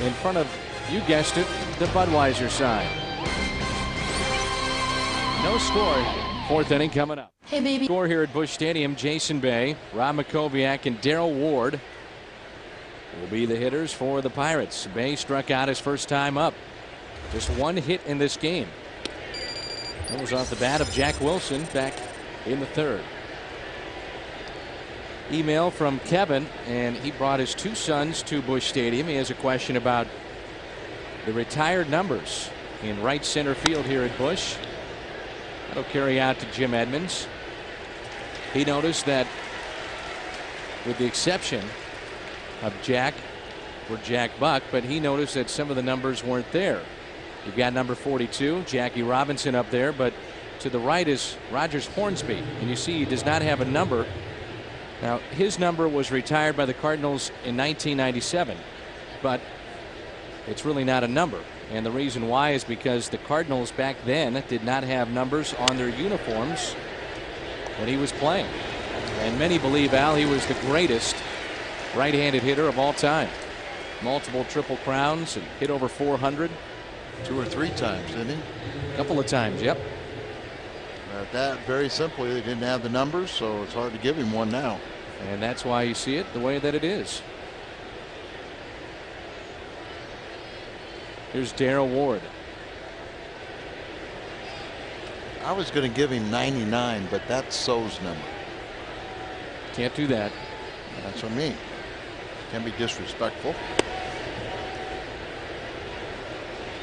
S1: in front of, you guessed it, the Budweiser sign. No score. 4th inning coming up.
S4: Hey, baby.
S1: Score here at Busch Stadium. Jason Bay, Rob Makoviak, and Darrell Ward will be the hitters for the Pirates. Bay struck out his first time up. Just 1 hit in this game. That was off the bat of Jack Wilson back in the 3rd. Email from Kevin, and he brought his 2 sons to Busch Stadium. He has a question about the retired numbers in right center field here at Busch. That'll carry out to Jim Edmonds. He noticed that, with the exception of Jack Buck, but he noticed that some of the numbers weren't there. You've got number 42, Jackie Robinson, up there, but to the right is Rogers Hornsby, and you see he does not have a number. Now, his number was retired by the Cardinals in 1997, but it's really not a number. And the reason why is because the Cardinals back then did not have numbers on their uniforms when he was playing. And many believe, Al, he was the greatest right-handed hitter of all time. Multiple Triple Crowns and hit over 400.
S2: 2 or 3 times, didn't he?
S1: A couple of times, yep.
S2: That very simply, they didn't have the numbers, so it's hard to give him one now.
S1: And that's why you see it the way that it is. Here's Darrell Ward.
S2: I was going to give him 99, but that's So's number.
S1: Can't do that.
S2: That's what I mean. Can be disrespectful.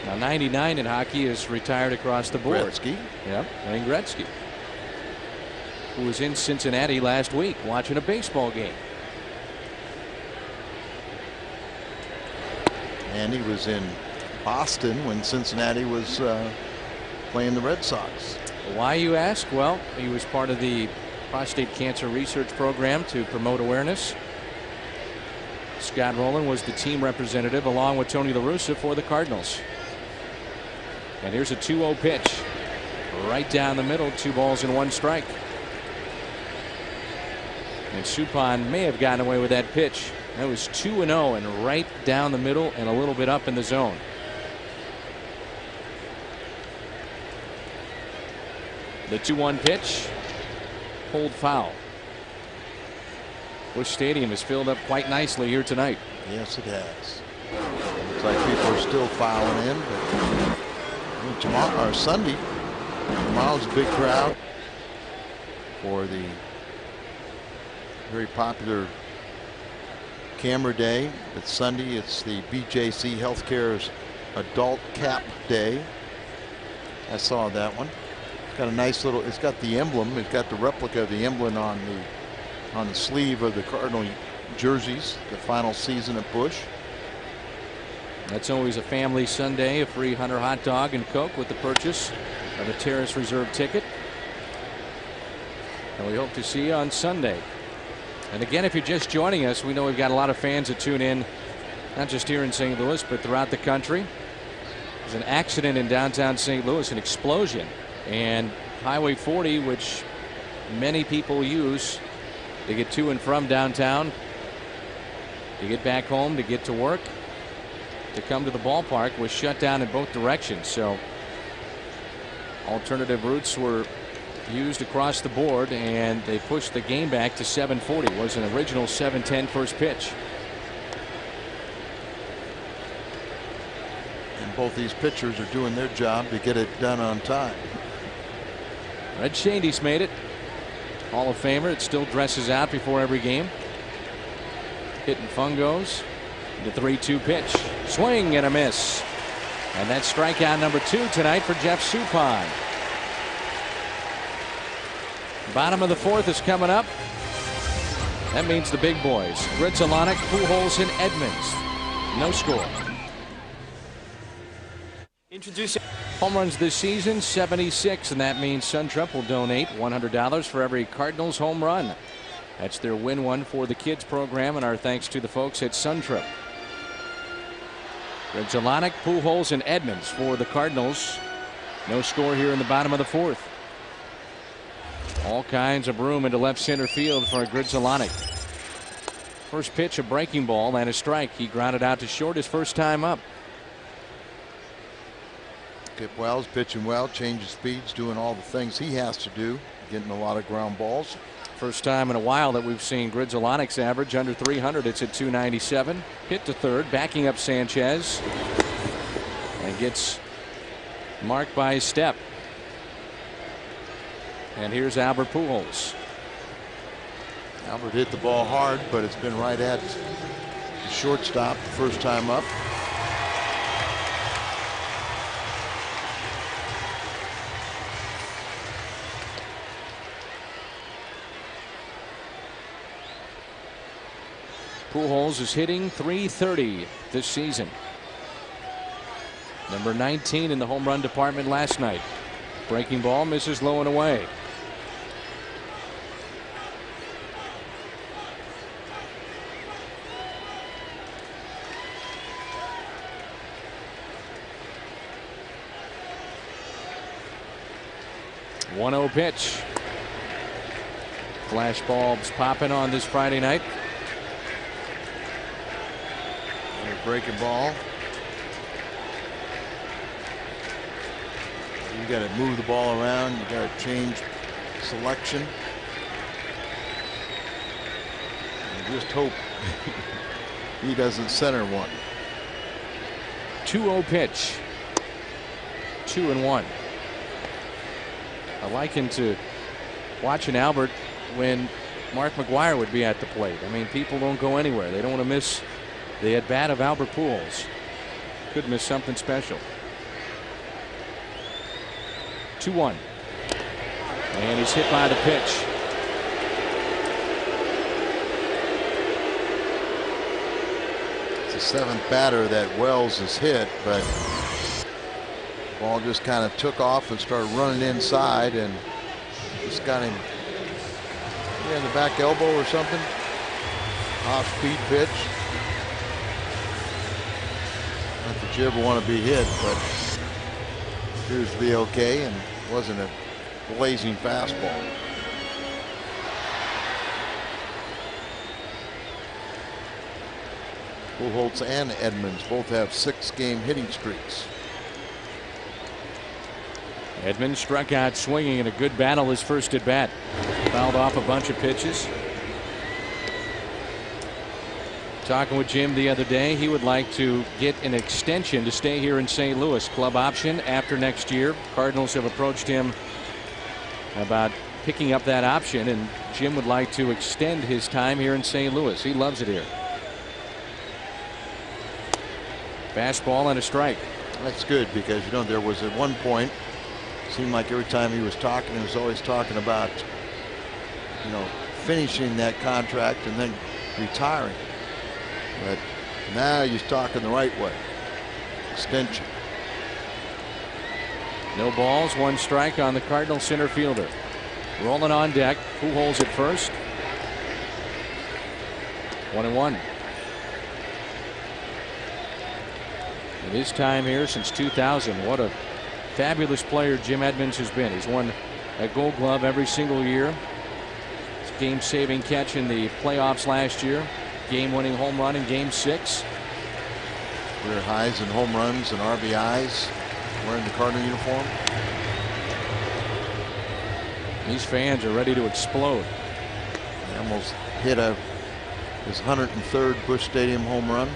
S1: Now 99 in hockey is retired across the board.
S2: Gretzky.
S1: Yep, Wayne Gretzky, who was in Cincinnati last week watching a baseball game.
S2: And he was in Boston when Cincinnati was playing the Red Sox.
S1: Why, you ask? Well, he was part of the prostate cancer research program to promote awareness. Scott Rowland was the team representative along with Tony La Russa for the Cardinals. And here's a 2-0 pitch right down the middle. 2 balls and 1 strike. And Suppan may have gotten away with that pitch. That was 2-0 and right down the middle and a little bit up in the zone. The 2-1 pitch, pulled foul. Busch Stadium is filled up quite nicely here tonight.
S2: Yes, it has. Looks like people are still filing in, but tomorrow or Sunday, tomorrow's a big crowd for the very popular Camera Day. But Sunday, it's the BJC Healthcare's Adult Cap Day. I saw that one. Got a nice little, it's got the emblem, it's got the replica of the emblem on the sleeve of the Cardinal jerseys, the final season at Busch.
S1: That's always a family Sunday, a free Hunter hot dog and Coke with the purchase of a Terrace Reserve ticket. And we hope to see you on Sunday. And again, if you're just joining us, we know we've got a lot of fans that tune in, not just here in St. Louis, but throughout the country. There's an accident in downtown St. Louis, an explosion. And Highway 40, which many people use to get to and from downtown, to get back home, to get to work, to come to the ballpark, was shut down in both directions. So alternative routes were used across the board, and they pushed the game back to 7:40. It was an original 7:10 first pitch.
S2: And both these pitchers are doing their job to get it done on time.
S1: Red Shandy's made it. Hall of Famer. It still dresses out before every game. Hitting fungos. The 3-2 pitch. Swing and a miss. And that's strikeout number 2 tonight for Jeff Suppan. Bottom of the 4th is coming up. That means the big boys. Gritzalonic, Pujols, and Edmonds. No score.
S3: Introducing
S1: Home runs this season 76, and that means Suntrup will donate $100 for every Cardinals home run. That's their win one for the kids program, and our thanks to the folks at Suntrup. Gritzalonic, Pujols, and Edmonds for the Cardinals. No score here in the bottom of the 4th. All kinds of room into left center field for Gritzalonic. First pitch, a breaking ball and a strike. He grounded out to short his first time up.
S2: Kip Wells pitching well, changes speeds, doing all the things he has to do, getting a lot of ground balls.
S1: First time in a while that we've seen Gritzalonic's average under 300. It's at 297. Hit to third, backing up Sanchez, and gets marked by his step. And here's Albert Pujols.
S2: Albert hit the ball hard, but it's been right at the shortstop the first time up.
S1: Pujols is hitting .330 this season. Number 19 in the home run department last night. Breaking ball misses low and away. .1-0 pitch. Flash bulbs popping on this Friday night.
S2: Breaking ball. You got to move the ball around. You got to change selection. And just hope he doesn't center one.
S1: 2-0 pitch. 2-1. I liken to watching Albert when Mark McGwire would be at the plate. I mean, people don't go anywhere. They don't want to miss the at bat of Albert Pujols. Could miss something special. 2-1. And he's hit by the pitch.
S2: It's the 7th batter that Wells has hit, but the ball just kind of took off and started running inside and just got him in the back elbow or something. Off speed pitch. Not that you ever want to be hit, but appears to be okay and wasn't a blazing fastball. Pujols and Edmonds both have 6-game hitting streaks.
S1: Edmonds struck out swinging in a good battle his first at bat. Fouled off a bunch of pitches. Talking with Jim the other day, he would like to get an extension to stay here in St. Louis. Club option after next year. Cardinals have approached him about picking up that option, and Jim would like to extend his time here in St. Louis. He loves it here. Fastball and a strike.
S2: That's good because, you know, there was at one point, it seemed like every time he was talking, he was always talking about, you know, finishing that contract and then retiring. But now he's talking the right way. Extension.
S1: No balls, 1 strike on the Cardinal center fielder. Rolling on deck. Pujols at first. 1-1. In his time here since 2000, what a fabulous player Jim Edmonds has been. He's won a Gold Glove every single year. His game-saving catch in the playoffs last year. Game-winning home run in Game 6.
S2: Career highs in home runs and RBIs wearing the Cardinal uniform.
S1: These fans are ready to explode.
S2: He almost hit his 103rd Busch Stadium home run.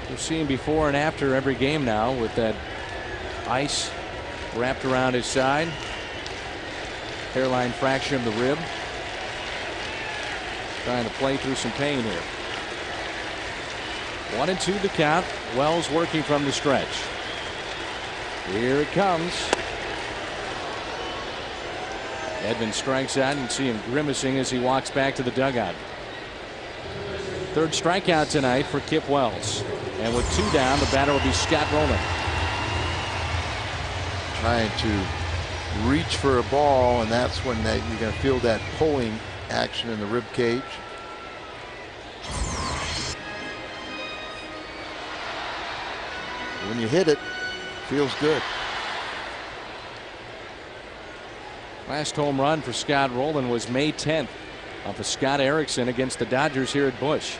S1: We're seeing before and after every game now with that ice wrapped around his side. Hairline fracture in the rib. Trying to play through some pain here. 1-2 the count. Wells working from the stretch. Here it comes. Edmonds strikes out, and see him grimacing as he walks back to the dugout. Third strikeout tonight for Kip Wells. And with 2 down, the batter will be Scott Rowland.
S2: Trying to reach for a ball, and that's when you're going to feel that pulling action in the rib cage. When you hit it, feels good.
S1: Last home run for Scott Rowland was May 10th off of Scott Erickson against the Dodgers here at Busch.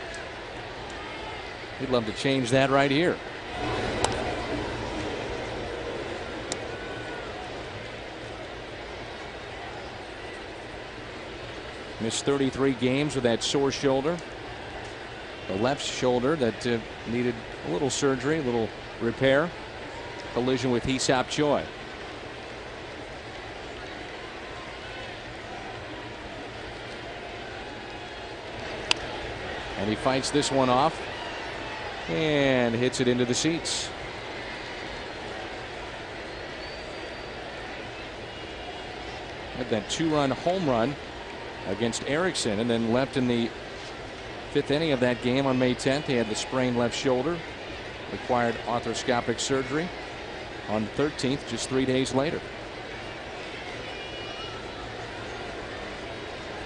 S1: He'd love to change that right here. Missed 33 games with that sore shoulder. The left shoulder that needed a little surgery, a little repair. Collision with Hee-Sop Choi. And he fights this one off and hits it into the seats. Had that 2-run home run against Erickson, and then left in the 5th inning of that game on May 10th. He had the sprained left shoulder, required arthroscopic surgery on the 13th, just 3 days later.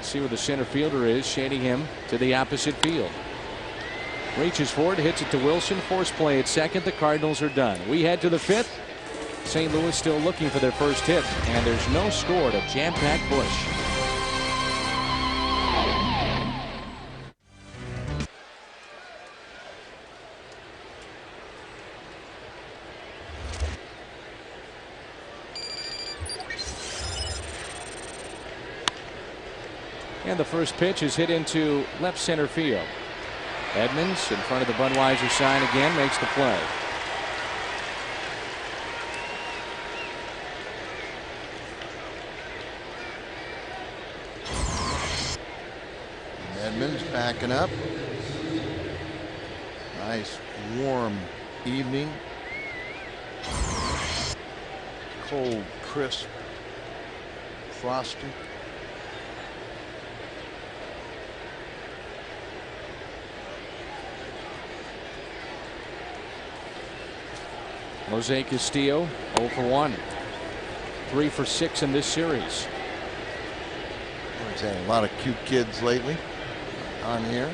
S1: See where the center fielder is, shading him to the opposite field. Reaches for it, hits it to Wilson. Force play at second. The Cardinals are done. We head to the 5th. St. Louis still looking for their first hit, and there's no score to jam-packed Busch. And the first pitch is hit into left center field. Edmonds in front of the Budweiser sign again, makes the play.
S2: Edmonds backing up. Nice warm evening. Cold, crisp, frosty.
S1: Jose Castillo 0 for 1. 3 for 6 in this series.
S2: He's had a lot of cute kids lately on here.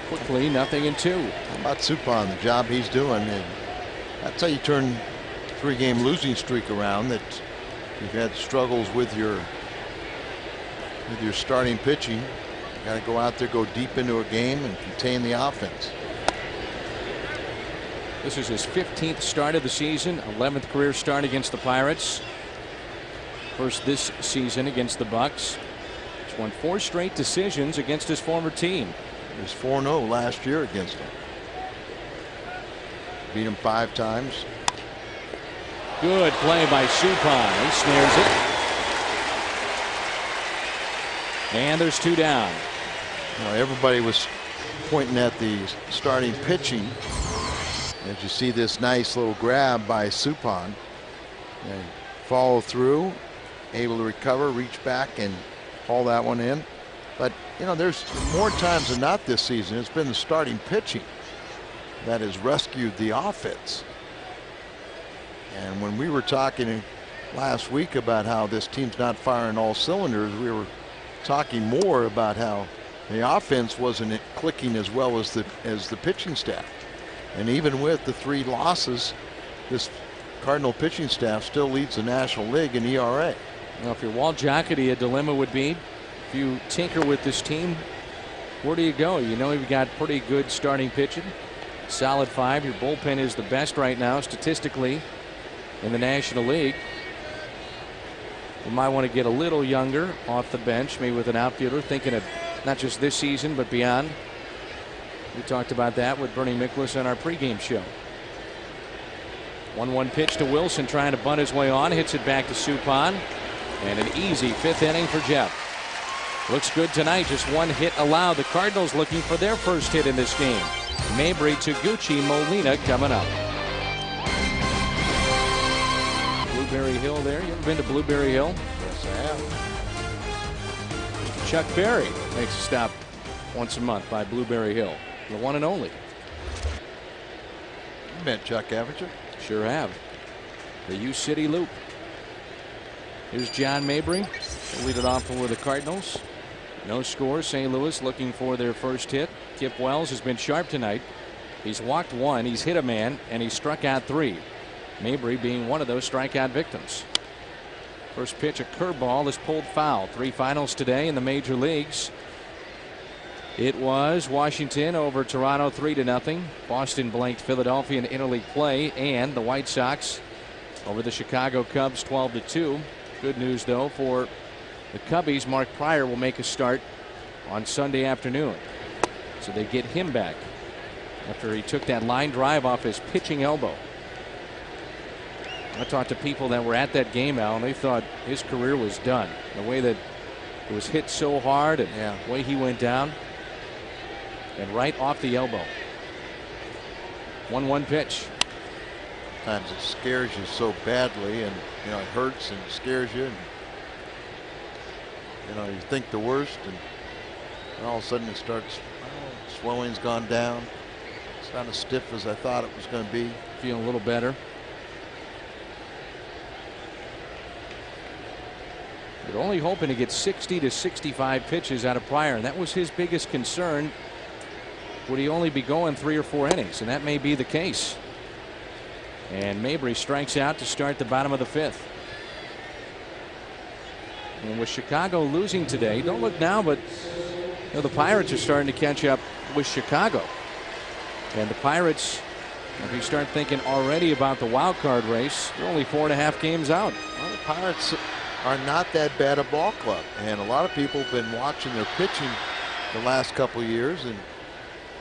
S1: Quickly, 0-2.
S2: How about Suppan, the job he's doing? And that's how you turn 3-game losing streak around. That you've had struggles with your starting pitching. Got to go out there, go deep into a game, and contain the offense.
S1: This is his 15th start of the season, 11th career start against the Pirates. First this season against the Bucks. He's won 4 straight decisions against his former team.
S2: He was 4-0 last year against them. Beat him 5 times.
S1: Good play by Suppan. He snares it. And there's 2 down.
S2: Everybody was pointing at the starting pitching. As you see this nice little grab by Suppan, and follow through, able to recover, reach back, and haul that one in. But there's more times than not this season it's been the starting pitching that has rescued the offense. And when we were talking last week about how this team's not firing all cylinders, we were talking more about how the offense wasn't clicking as well as the pitching staff. And even with the 3 losses, this Cardinal pitching staff still leads the National League in ERA.
S1: Well, if you're Walt Jocketty, a dilemma would be, if you tinker with this team, where do you go? You've got pretty good starting pitching, solid 5. Your bullpen is the best right now statistically in the National League. You might want to get a little younger off the bench, maybe with an outfielder, thinking of not just this season but beyond. We talked about that with Bernie Miklasz on our pregame show. 1-1 pitch to Wilson, trying to bunt his way on, hits it back to Suppan, and an easy 5th inning for Jeff. Looks good tonight, just 1 hit allowed. The Cardinals looking for their first hit in this game. Mabry, Taguchi, Molina coming up. Blueberry Hill there. You ever been to Blueberry Hill?
S2: Yes, I have.
S1: Chuck Berry makes a stop once a month by Blueberry Hill. The one and only.
S2: You met Chuck, haven't you?
S1: Sure have. The U City Loop. Here's John Mabry. He'll lead it off for the Cardinals. No score. St. Louis looking for their first hit. Kip Wells has been sharp tonight. He's walked 1, he's hit a man, and he's struck out 3. Mabry being one of those strikeout victims. First pitch, a curveball, is pulled foul. 3 finals today in the major leagues. It was Washington over Toronto 3-0. Boston blanked Philadelphia in interleague play, and the White Sox over the Chicago Cubs 12-2. Good news though for the Cubbies. Mark Pryor will make a start on Sunday afternoon, so they get him back after he took that line drive off his pitching elbow. I talked to people that were at that game, Al, and they thought his career was done. The way that it was hit so hard, and the way he went down, and right off the elbow. 1-1 pitch.
S2: Sometimes it scares you so badly, and it hurts and scares you, and you think the worst, and all of a sudden it starts. Swelling's gone down. It's not as stiff as I thought it was going to be.
S1: Feeling a little better. They're only hoping to get 60 to 65 pitches out of Pryor, and that was his biggest concern. Would he only be going 3 or 4 innings? And that may be the case. And Mabry strikes out to start the bottom of the 5th. And with Chicago losing today, don't look now, but the Pirates are starting to catch up with Chicago. And the Pirates, if you start thinking already about the wild card race, they're only 4.5 games out.
S2: Well, the Pirates are not that bad a ball club, and a lot of people have been watching their pitching the last couple of years and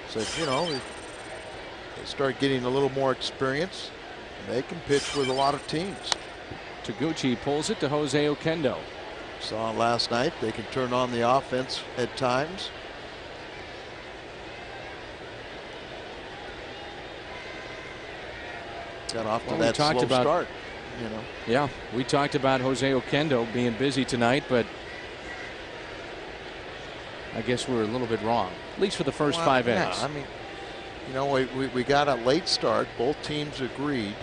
S2: said, they start getting a little more experience, and they can pitch with a lot of teams.
S1: Taguchi pulls it to Jose Oquendo.
S2: Saw last night they can turn on the offense at times. Got off to that slow start.
S1: Yeah, we talked about Jose Oquendo being busy tonight, but I guess we were a little bit wrong, at least for the first 5 innings.
S2: I mean, we got a late start. Both teams agreed.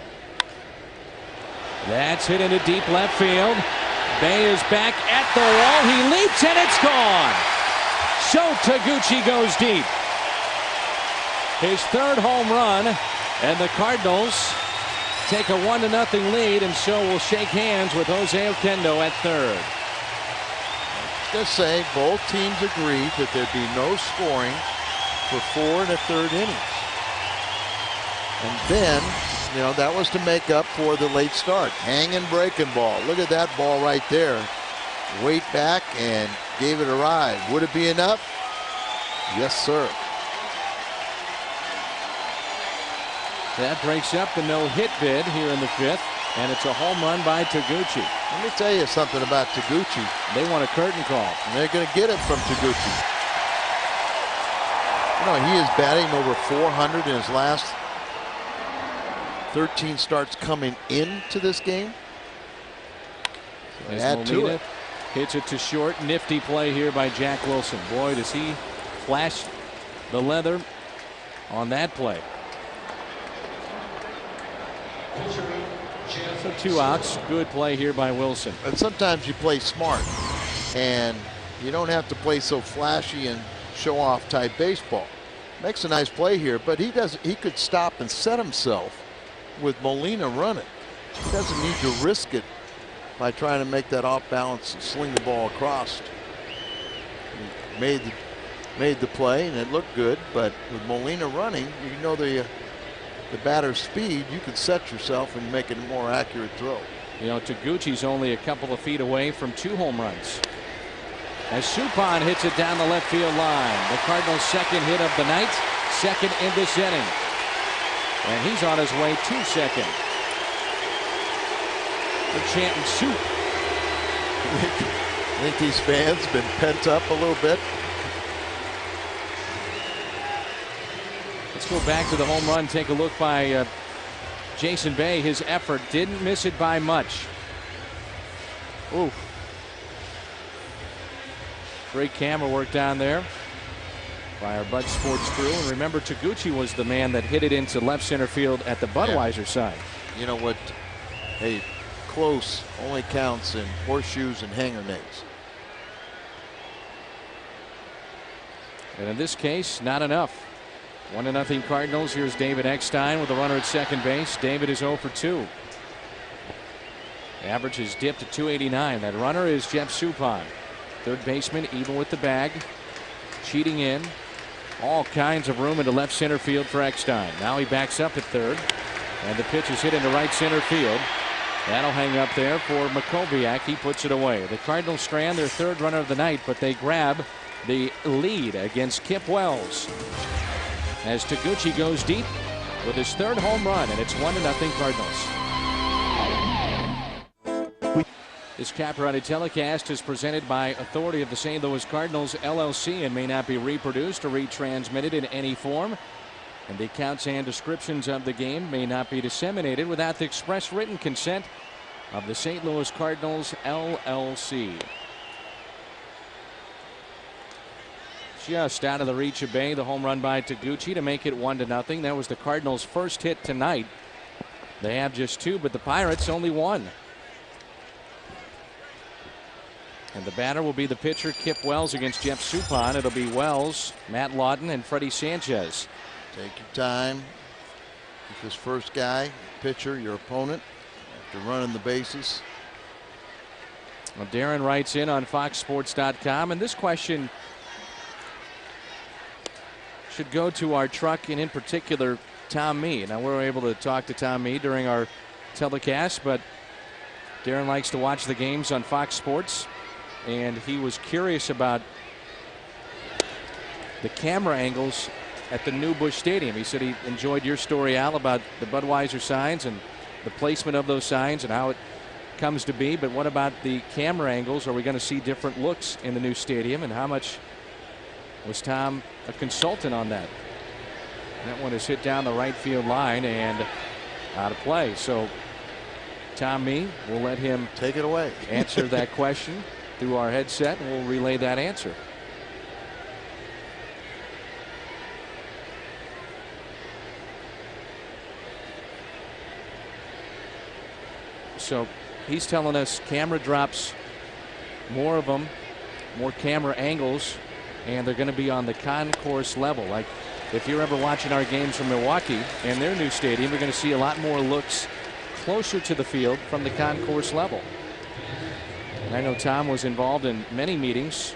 S1: That's hit into deep left field. Bay is back at the wall. He leaps and it's gone. So Taguchi goes deep. His 3rd home run, and the Cardinals take a 1-0 lead, and so will shake hands with Jose Oquendo at 3rd.
S2: Just saying, both teams agreed that there'd be no scoring for 4 1/3 innings. And then, that was to make up for the late start. Hanging breaking ball. Look at that ball right there. Way back and gave it a ride. Would it be enough? Yes, sir.
S1: That breaks up the no-hit bid here in the 5th, and it's a home run by Taguchi.
S2: Let me tell you something about Taguchi.
S1: They want a curtain call.
S2: And they're going to get it from Taguchi. He is batting over 400 in his last 13 starts coming into this game. So add to it.
S1: Hits it to short. Nifty play here by Jack Wilson. Boy, does he flash the leather on that play. So 2 outs. Good play here by Wilson.
S2: And sometimes you play smart, and you don't have to play so flashy and show off type baseball. Makes a nice play here, but he could stop and set himself with Molina running. He doesn't need to risk it by trying to make that off balance and sling the ball across. He made the play, and it looked good, but with Molina running, the batter's speed, you can set yourself and make a more accurate throw.
S1: Taguchi's only a couple of feet away from 2 home runs. As Suppan hits it down the left field line. The Cardinals' 2nd hit of the night. second in this inning. And he's on his way to second. They're chanting shoot.
S2: I think these fans been pent up a little bit.
S1: Let's go back to the home run. Take a look by Jason Bay. His effort didn't miss it by much. Ooh. Great camera work down there by our Bud Sports crew. And remember, Taguchi was the man that hit it into left center field at the Budweiser side.
S2: You know what? Hey, close only counts in horseshoes and hanger nets.
S1: And in this case, not enough. 1-0 Cardinals. Here's David Eckstein with a runner at second base. David is 0 for 2. Average is dipped to 289. That runner is Jeff Suppan. Third baseman, even with the bag. Cheating in. All kinds of room into left center field for Eckstein. Now he backs up at third. And the pitch is hit into right center field. That'll hang up there for Makoviak. He puts it away. The Cardinals strand their third runner of the night, but they grab the lead against Kip Wells as Taguchi goes deep with his third home run, and it's 1-0 Cardinals. This Caprati telecast is presented by authority of the St. Louis Cardinals LLC and may not be reproduced or retransmitted in any form. And the accounts and descriptions of the game may not be disseminated without the express written consent of the St. Louis Cardinals LLC. Just out of the reach of Bay, the home run by Taguchi to make it 1-0. That was the Cardinals' first hit tonight. They have just 2, but the Pirates only 1. And the batter will be the pitcher Kip Wells against Jeff Suppan. It'll be Wells, Matt Lawton, and Freddie Sanchez.
S2: Take your time. With this first guy, pitcher, your opponent, after running the bases.
S1: Well, Darren writes in on FoxSports.com, and this question should go to our truck, and in particular Tom Mee. Now, we were able to talk to Tom Mee during our telecast, but Darren likes to watch the games on Fox Sports, and he was curious about the camera angles at the new Busch Stadium. He said he enjoyed your story, Al, about the Budweiser signs and the placement of those signs and how it comes to be. But what about the camera angles? Are we going to see different looks in the new stadium? And how much was Tom a consultant on that? That one is hit down the right field line and out of play. So Tom Mee, we'll let him
S2: take it away.
S1: Answer that question through our headset, and we'll relay that answer. So he's telling us camera drops, more of them, more camera angles, and they're going to be on the concourse level. Like if you're ever watching our games from Milwaukee and their new stadium, you're going to see a lot more looks closer to the field from the concourse level. And I know Tom was involved in many meetings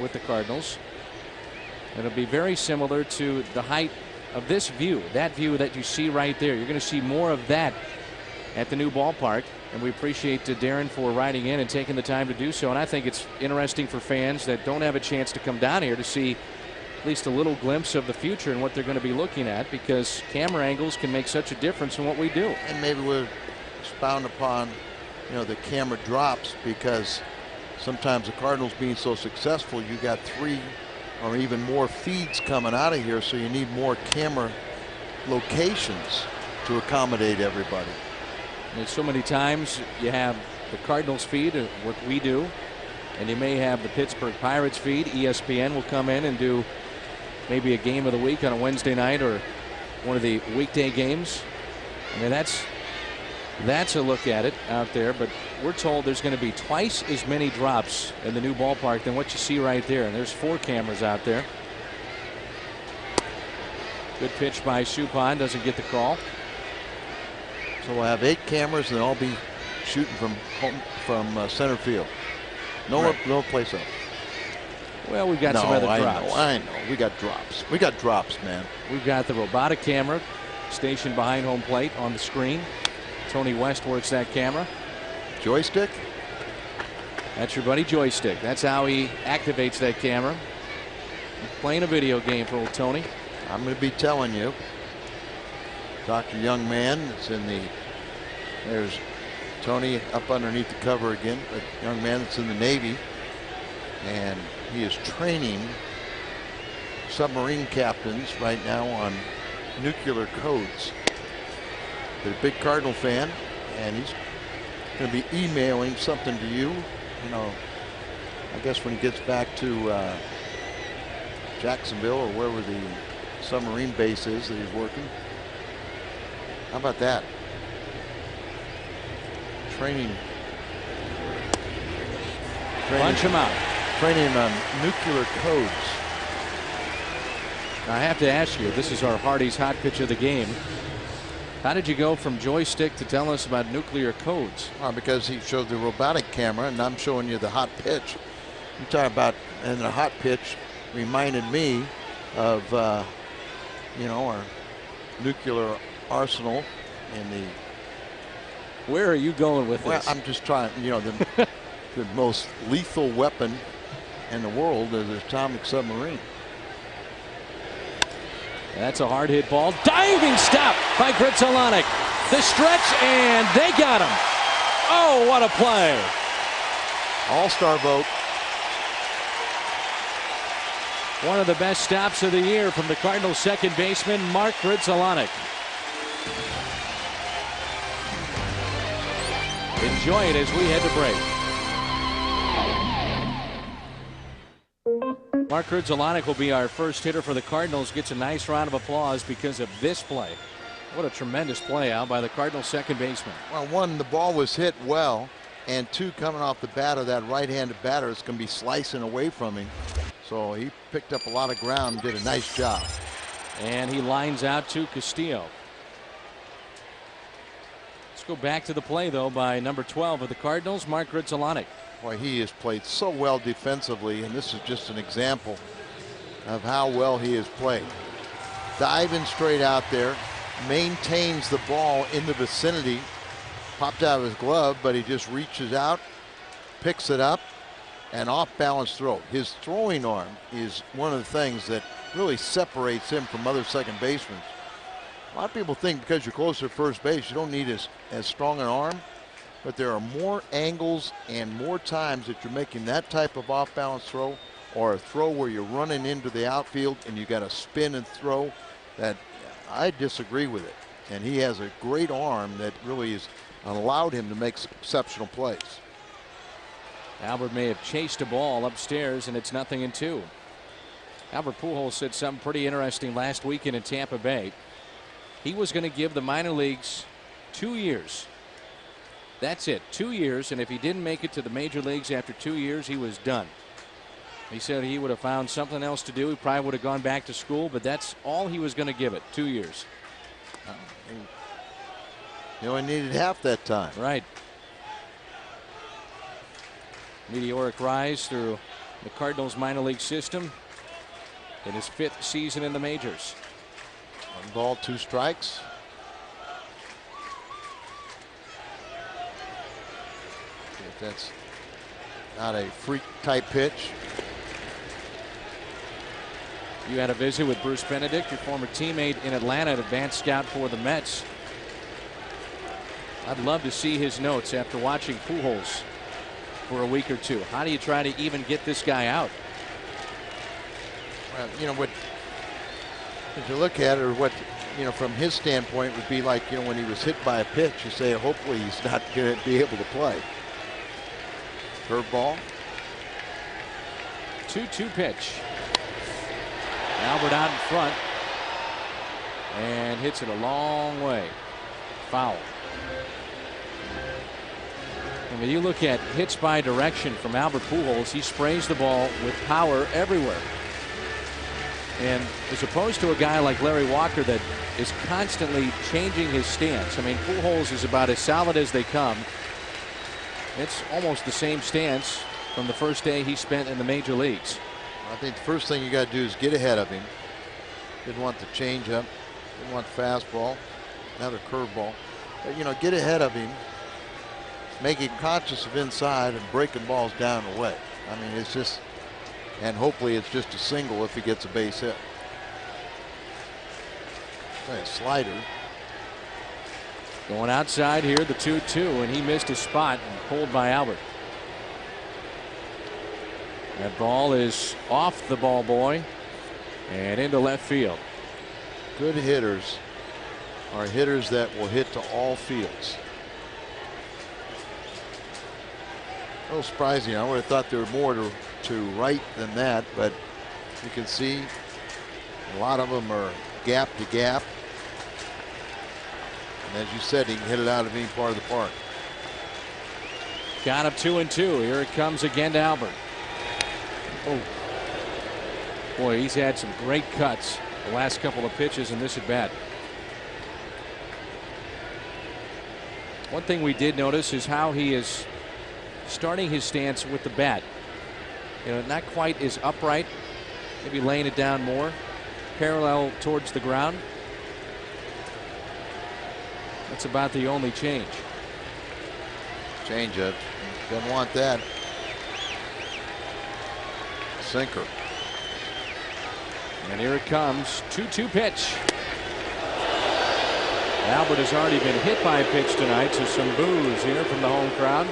S1: with the Cardinals. It'll be very similar to the height of this view, that view that you see right there. You're going to see more of that at the new ballpark. And we appreciate Darren for writing in and taking the time to do so. And I think it's interesting for fans that don't have a chance to come down here to see at least a little glimpse of the future and what they're going to be looking at, because camera angles can make such a difference in what we do.
S2: And maybe we'll expound upon, you know, the camera drops, because sometimes the Cardinals being so successful, you got 3 or even more feeds coming out of here, so you need more camera locations to accommodate everybody.
S1: And so many times you have the Cardinals feed, what we do, and you may have the Pittsburgh Pirates feed. ESPN will come in and do maybe a game of the week on a Wednesday night or one of the weekday games. I mean, that's a look at it out there, but we're told there's going to be twice as many drops in the new ballpark than what you see right there. And there's 4 cameras out there. Good pitch by Suppan, doesn't get the call.
S2: So we'll have 8 cameras, and they'll all be shooting from center field. No place else.
S1: Well, we've got some other drops.
S2: I know. We got drops. We got drops, man.
S1: We've got the robotic camera stationed behind home plate on the screen. Tony West works that camera.
S2: Joystick?
S1: That's your buddy Joystick. That's how he activates that camera. Playing a video game for old Tony.
S2: I'm going to be telling you. Dr. Young Man is in the. There's Tony up underneath the cover again. But young man that's in the Navy, and he is training submarine captains right now on nuclear codes. He's a big Cardinal fan, and he's going to be emailing something to you. You know, I guess when he gets back to Jacksonville or wherever the submarine base is that he's working. How about that? Training.
S1: Punch him out.
S2: Training on nuclear codes.
S1: I have to ask you, this is our Hardy's hot pitch of the game. How did you go from joystick to tell us about nuclear codes?
S2: Well, because he showed the robotic camera, and I'm showing you the hot pitch. You talk about, and the hot pitch reminded me of, you know, our nuclear arsenal in the.
S1: Where are you going with
S2: well,
S1: this?
S2: I'm just trying, you know, the most lethal weapon in the world is an atomic submarine.
S1: That's a hard hit ball. Diving stop by Gritzolonic. The stretch, and they got him. Oh, what a play.
S2: All-star vote.
S1: One of the best stops of the year from the Cardinals second baseman, Mark Gritzolonic. Enjoy it as we head to break. Mark Gritzolonic will be our first hitter for the Cardinals. Gets a nice round of applause because of this play. What a tremendous play out by the Cardinals second baseman.
S2: Well, one, the ball was hit well, and two, coming off the bat of that right-handed batter, it's going to be slicing away from him. So he picked up a lot of ground and did a nice job.
S1: And he lines out to Castillo. Let's go back to the play, though, by number 12 of the Cardinals, Mark Gritzolonic.
S2: Boy, he has played so well defensively, and this is just an example of how well he has played. Diving straight out there, maintains the ball in the vicinity, popped out of his glove, but he just reaches out, picks it up, and off balance throw. His throwing arm is one of the things that really separates him from other second basemen. A lot of people think because you're closer to first base, you don't need as strong an arm. But there are more angles and more times that you're making that type of off-balance throw, or a throw where you're running into the outfield and you got to spin and throw, that I disagree with it. And he has a great arm that really has allowed him to make exceptional plays.
S1: Albert may have chased a ball upstairs, and it's 0-2. Albert Pujols said something pretty interesting last weekend in Tampa Bay. He was going to give the minor leagues 2 years. That's it, 2 years, and if he didn't make it to the major leagues after 2 years, he was done. He said he would have found something else to do. He probably would have gone back to school, but that's all he was going to give it, 2 years.
S2: He only needed half that time.
S1: Right. Meteoric rise through the Cardinals minor league system in his 5th season in the majors.
S2: 1 ball, 2 strikes. That's not a freak type pitch.
S1: You had a visit with Bruce Benedict, your former teammate in Atlanta, an advanced scout for the Mets. I'd love to see his notes after watching Pujols for a week or two. How do you try to even get this guy out?
S2: Well, you know what, if you look at it, or what, you know, from his standpoint would be like, you know, when he was hit by a pitch, you say hopefully he's not going to be able to play. Curveball.
S1: 2-2 pitch. Albert out in front and hits it a long way. Foul. And when you look at hits by direction from Albert Pujols, he sprays the ball with power everywhere. And as opposed to a guy like Larry Walker that is constantly changing his stance. I mean, Pujols is about as solid as they come. It's almost the same stance from the first day he spent in the major leagues.
S2: I think the first thing you got to do is get ahead of him. Didn't want the changeup, didn't want fastball, another curveball. But, you know, get ahead of him, make him conscious of inside and breaking balls down and away. I mean, it's just, and hopefully it's just a single if he gets a base hit. Nice slider.
S1: Going outside here, the 2-2, and he missed his spot and pulled by Albert. That ball is off the ball boy and into left field.
S2: Good hitters are hitters that will hit to all fields. A little surprising. I would have thought there were more to right than that, but you can see a lot of them are gap to gap. And as you said, he can hit it out of any part of the park.
S1: Got him 2-2. Here it comes again to Albert. Oh, boy, he's had some great cuts the last couple of pitches in this at bat. One thing we did notice is how he is starting his stance with the bat. You know, not quite as upright, maybe laying it down more, parallel towards the ground. That's about the only change.
S2: Change it. Don't want that. Sinker.
S1: And here it comes. 2-2 pitch. Albert has already been hit by a pitch tonight, so some boos here from the home crowd.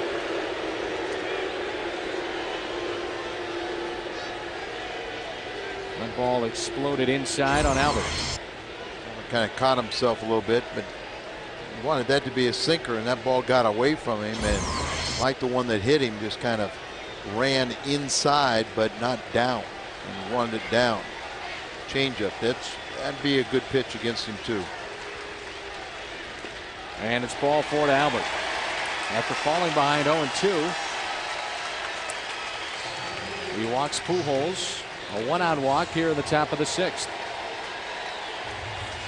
S1: That ball exploded inside on Albert.
S2: Kind of caught himself a little bit, but he wanted that to be a sinker, and that ball got away from him, and like the one that hit him, just kind of ran inside but not down, and he wanted it down. Changeup. That'd be a good pitch against him too.
S1: And it's ball 4 to Albert. After falling behind 0-2, he walks Pujols. A 1-out walk here in the top of the 6th.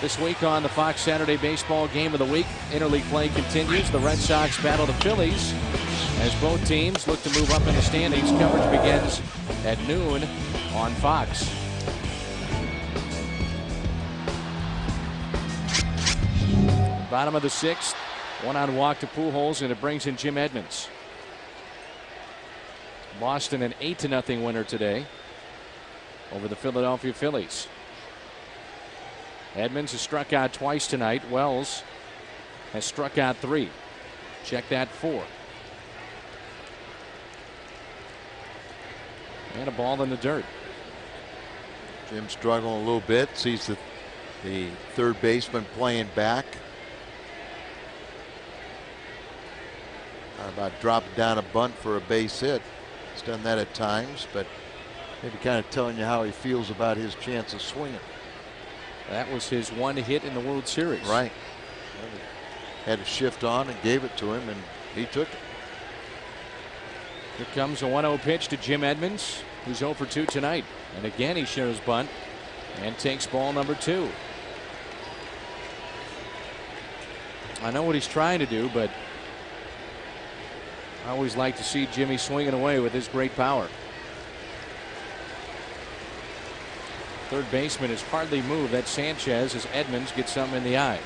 S1: This week on the Fox Saturday Baseball Game of the Week, interleague play continues. The Red Sox battle the Phillies as both teams look to move up in the standings. Coverage begins at noon on Fox. Bottom of the 6th, 1-out walk to Pujols, and it brings in Jim Edmonds. Boston an 8-0 winner today over the Philadelphia Phillies. Edmonds has struck out twice tonight. Wells has struck out 3. Check that 4. And a ball in the dirt.
S2: Jim struggling a little bit. Sees the third baseman playing back. How about dropping down a bunt for a base hit? He's done that at times, but maybe kind of telling you how he feels about his chance of swinging.
S1: That was his one hit in the World Series.
S2: Right. Had to shift on and gave it to him, and he took it.
S1: Here comes a 1-0 pitch to Jim Edmonds, who's 0 for 2 tonight. And again, he shows bunt and takes ball number 2. I know what he's trying to do, but I always like to see Jimmy swinging away with his great power. Third baseman has hardly moved. That's Sanchez as Edmonds gets something in the eye.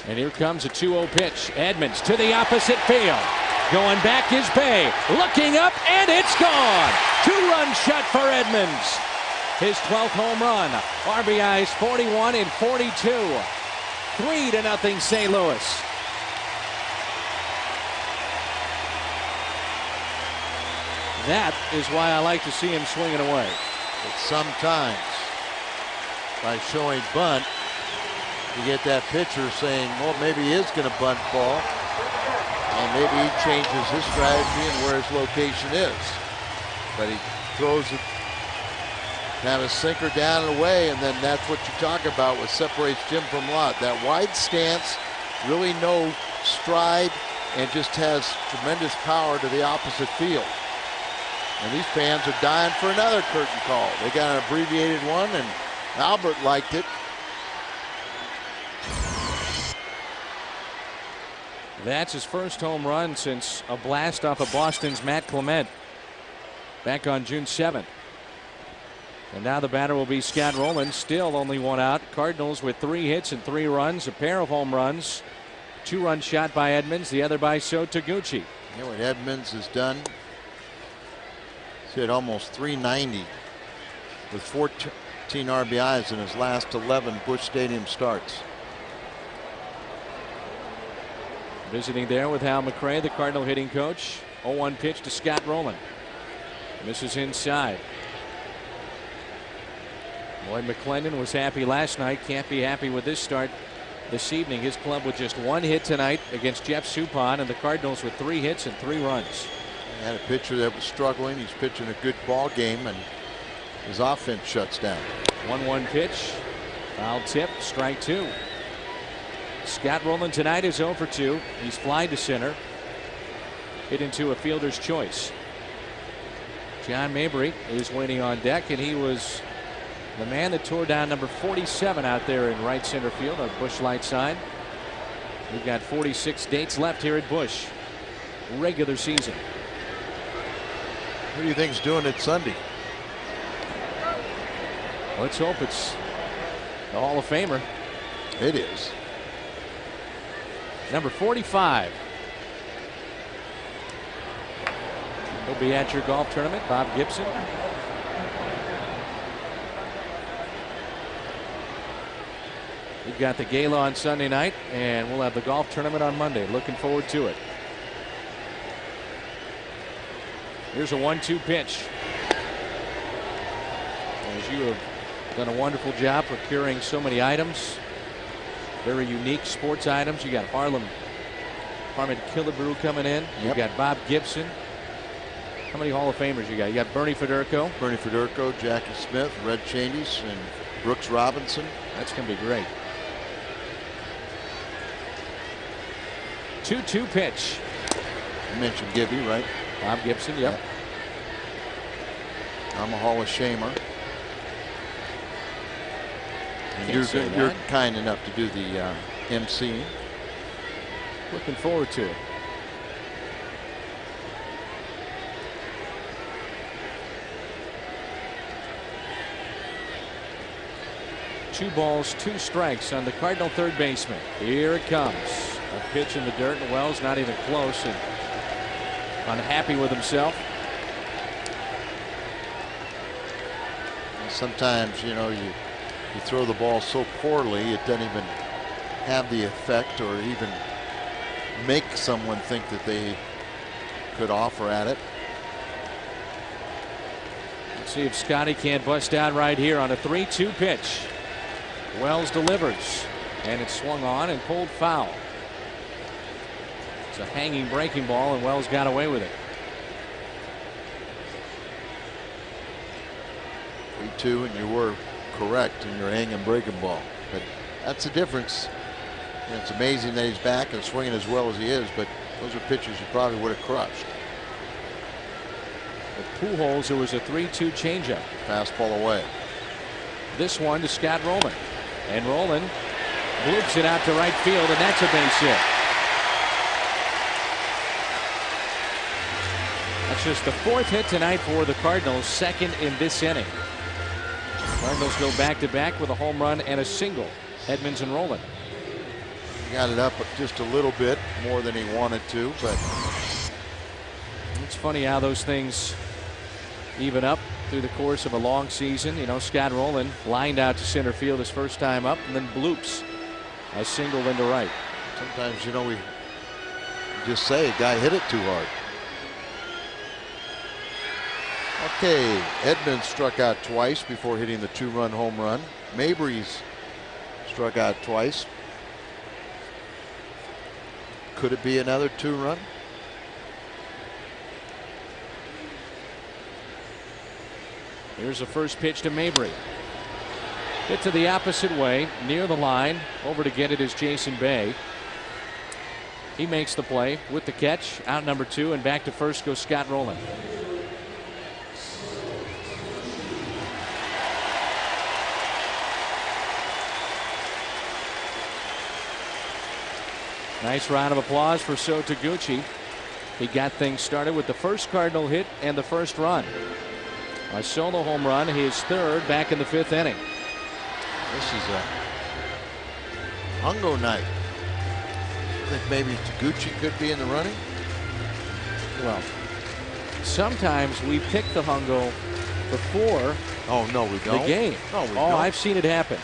S1: And here comes a 2-0 pitch. Edmonds to the opposite field. Going back is Bay. Looking up, and it's gone. 2-run shot for Edmonds. His 12th home run. RBIs 41 and 42. 3-0 St. Louis. That is why I like to see him swinging away.
S2: But sometimes, by showing bunt, you get that pitcher saying, well, maybe he is going to bunt ball. And maybe he changes his strategy and where his location is. But he throws it, have a sinker down and away, and then that's what you talk about, what separates Jim from Lott. That wide stance, really no stride, and just has tremendous power to the opposite field. And these fans are dying for another curtain call. They got an abbreviated one, and Albert liked it.
S1: That's his first home run since a blast off of Boston's Matt Clement back on June 7th. And now the batter will be Scott Rowland. Still only one out. Cardinals with 3 hits and 3 runs, a pair of home runs. 2-run shot by Edmonds, the other by So Taguchi.
S2: You know what Edmonds has done? He's hit almost 390 with 14 RBIs in his last 11 Busch Stadium starts.
S1: Visiting there with Hal McRae, the Cardinal hitting coach. 0-1 pitch to Scott Rowland. Misses inside. Lloyd McClendon was happy last night. Can't be happy with this start this evening. His club with just 1 hit tonight against Jeff Suppan, and the Cardinals with 3 hits and 3 runs.
S2: He had a pitcher that was struggling. He's pitching a good ball game, and his offense shuts down.
S1: 1-1 pitch. Foul tip. Strike 2. Scott Rowland tonight is 0 for 2. He's flied to center. Hit into a fielder's choice. John Mabry is waiting on deck, and he was the man that tore down number 47 out there in right center field on Busch Light side. We've got 46 dates left here at Busch. Regular season.
S2: Who do you think's doing it Sunday?
S1: Let's hope it's the Hall of Famer.
S2: It is.
S1: Number 45. He'll be at your golf tournament, Bob Gibson. We've got the gala on Sunday night, and we'll have the golf tournament on Monday. Looking forward to it. Here's a 1-2 pitch. As you have done a wonderful job procuring so many items, very unique sports items. You got Harmon Killebrew coming in. You got Bob Gibson. How many Hall of Famers you got? You got Bernie Federko.
S2: Bernie Federko, Jackie Smith, Red Chaney's, and Brooks Robinson.
S1: That's going to be great. 2-2 pitch.
S2: You mentioned Gibby, right?
S1: Bob Gibson, yep.
S2: I'm a Hall of Shamer. And
S1: Can't
S2: you're kind enough to do the MC.
S1: Looking forward to it. Two balls, 2 strikes on the Cardinal third baseman. Here it comes. A pitch in the dirt, and Wells not even close, and unhappy with himself.
S2: And sometimes, you know, you throw the ball so poorly it doesn't even have the effect or even make someone think that they could offer at it.
S1: Let's see if Scotty can't bust out right here on a 3-2 pitch. Wells delivers, and it's swung on and pulled foul. It's a hanging breaking ball, and Wells got away with it.
S2: 3-2, and you were correct in your hanging breaking ball. But that's the difference. You know, it's amazing that he's back and swinging as well as he is, but those are pitches you probably would have crushed.
S1: With Pujols, there was a 3-2 changeup.
S2: Fastball away.
S1: This one to Scott Rowland. And Rowland bloops it out to right field, and that's a base hit. That's just the 4th hit tonight for the Cardinals, 2nd in this inning. Cardinals go back-to-back with a home run and a single. Edmonds and Rowland.
S2: He got it up just a little bit more than he wanted to, but
S1: it's funny how those things even up through the course of a long season. You know, Scott Rowland lined out to center field his first time up, and then bloops a single into right.
S2: Sometimes, you know, we just say a guy hit it too hard. Okay, Edmonds struck out twice before hitting the 2-run home run. Mabry's struck out twice. Could it be another 2-run?
S1: Here's the first pitch to Mabry. Hit to the opposite way, near the line. Over to get it is Jason Bay. He makes the play with the catch. Out number 2, and back to first goes Scott Rowland. Nice round of applause for So Taguchi. He got things started with the first Cardinal hit and the first run. A solo home run, his third, back in the 5th inning.
S2: This is a Hungo night. I think maybe Taguchi could be in the running.
S1: Well, sometimes we pick the Hungo before
S2: Oh, no, we don't.
S1: the game.
S2: No, we
S1: oh,
S2: don't.
S1: I've seen it happen.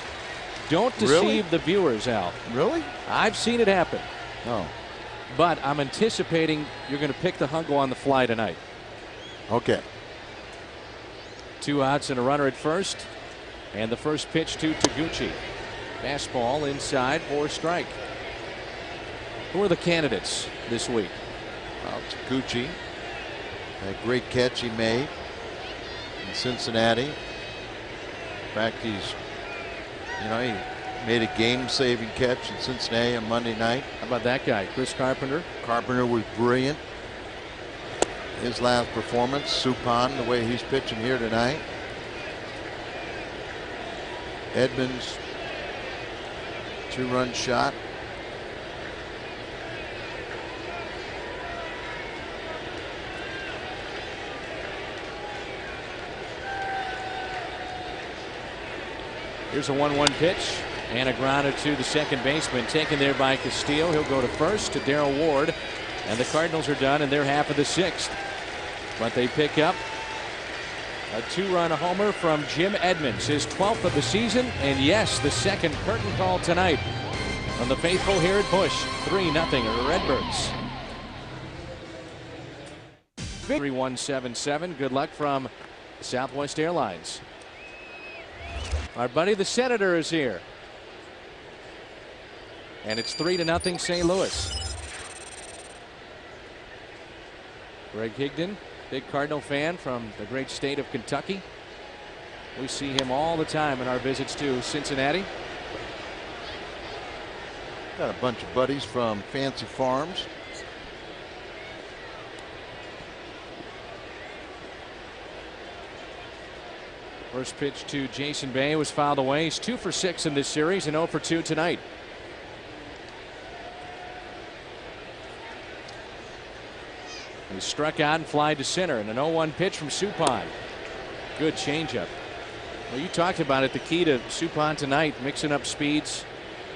S1: Don't deceive
S2: Really?
S1: the viewers, Al.
S2: Really?
S1: I've seen it happen.
S2: Oh.
S1: But I'm anticipating you're going to pick the Hungo on the fly tonight.
S2: Okay.
S1: 2 outs and a runner at first. And the first pitch to Taguchi. Fastball inside for strike. Who are the candidates this week?
S2: Well, Taguchi. That great catch he made in Cincinnati. In fact, he made a game-saving catch in Cincinnati on Monday night.
S1: How about that guy, Chris Carpenter?
S2: Carpenter was brilliant. His last performance, Suppan, the way he's pitching here tonight. Edmonds, 2-run shot.
S1: Here's a 1-1 pitch and a grounder to the second baseman, taken there by Castillo. He'll go to first to Darrell Ward, and the Cardinals are done in their half of the 6th. But they pick up a 2-run homer from Jim Edmonds, his 12th of the season, and yes, the second curtain call tonight on the faithful here at Busch. 3-0 Redbirds. 3177. Good luck from Southwest Airlines. Our buddy the Senator is here. And it's 3-0 St. Louis. Greg Higdon, big Cardinal fan from the great state of Kentucky. We see him all the time in our visits to Cincinnati.
S2: Got a bunch of buddies from Fancy Farms.
S1: First pitch to Jason Bay was fouled away. He's 2 for 6 in this series and 0 for 2 tonight. He struck out and fly to center, and an 0-1 pitch from Suppan. Good changeup. Well, you talked about it. The key to Suppan tonight, mixing up speeds,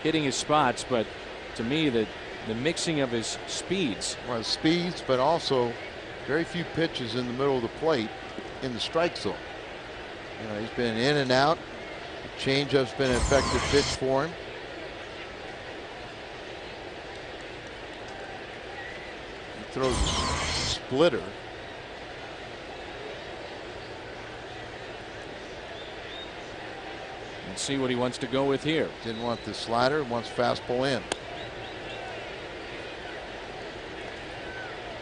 S1: hitting his spots, but to me, the mixing of his speeds.
S2: Well, speeds, but also very few pitches in the middle of the plate in the strike zone. You know, he's been in and out. Changeup's been an effective pitch for him. He throws a splitter.
S1: Let's see what he wants to go with here.
S2: Didn't want the slider, wants fastball in.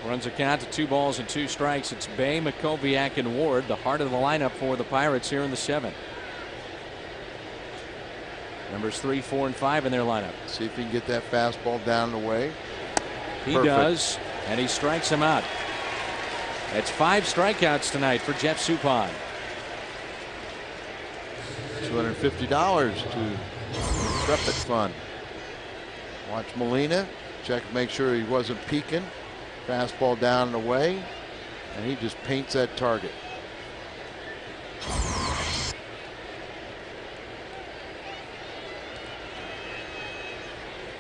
S1: Runs a count to 2 balls and 2 strikes. It's Bay, Makoviak, and Ward, the heart of the lineup for the Pirates here in the 7th. Numbers 3, 4, and 5 in their lineup.
S2: See if he can get that fastball down and away.
S1: He
S2: Perfect.
S1: does, and he strikes him out. That's 5 strikeouts tonight for Jeff Suppan.
S2: $250 to Intrepid Fund. Watch Molina. Check, make sure he wasn't peeking. Fastball down and away, and he just paints that target.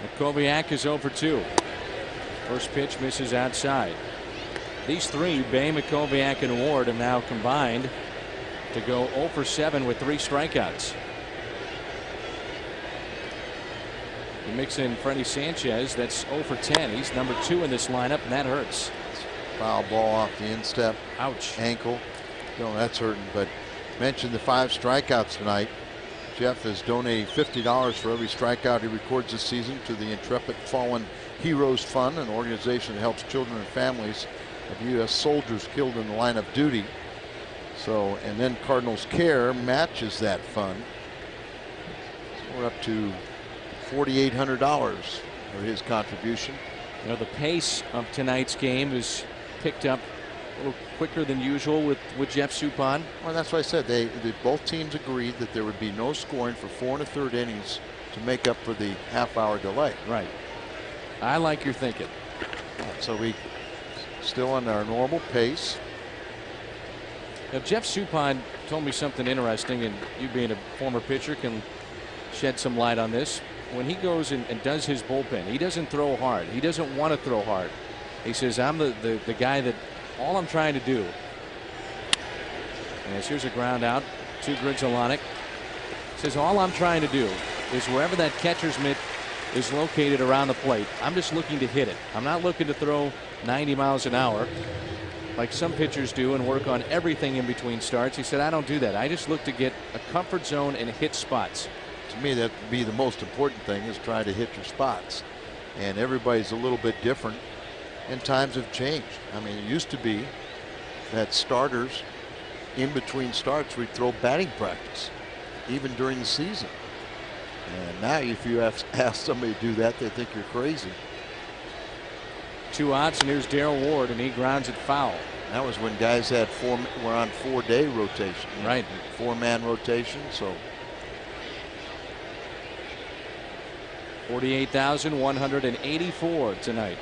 S1: Makoviak is 0 for 2. First pitch misses outside. These 3, Bay, Makoviak, and Ward, have now combined to go 0 for 7 with 3 strikeouts. You mix in Freddie Sanchez, that's 0 for 10. He's number 2 in this lineup, and that hurts.
S2: Foul ball off the instep.
S1: Ouch.
S2: Ankle. No, that's hurting. But mentioned the 5 strikeouts tonight. Jeff is donating $50 for every strikeout he records this season to the Intrepid Fallen Heroes Fund, an organization that helps children and families of U.S. soldiers killed in the line of duty. So, and then Cardinals Care matches that fund. So we're up to $4,800 for his contribution.
S1: You know, the pace of tonight's game is picked up a little quicker than usual with Jeff Suppan.
S2: Well, that's why I said they both teams agreed that there would be no scoring for 4 1/3 innings to make up for the half-hour delay.
S1: Right. I like your thinking.
S2: So we still on our normal pace.
S1: Now, Jeff Suppan told me something interesting, and you being a former pitcher can shed some light on this. When he goes and does his bullpen, he doesn't throw hard. He doesn't want to throw hard. He says, I'm the guy that all I'm trying to do. And here's a ground out to Grizzolonic. Says all I'm trying to do is wherever that catcher's mitt is located around the plate, I'm just looking to hit it. I'm not looking to throw 90 miles an hour like some pitchers do and work on everything in between starts. He said, I don't do that. I just look to get a comfort zone and hit spots.
S2: To me, that would be the most important thing, is try to hit your spots. And everybody's a little bit different, and times have changed. I mean, it used to be that starters in between starts we'd throw batting practice even during the season. And now if you ask somebody to do that, they think you're crazy.
S1: 2 outs, and here's Darrell Ward, and he grounds it foul.
S2: That was when guys were on 4-day rotation.
S1: Right.
S2: 4-man rotation. So
S1: 48,184 tonight.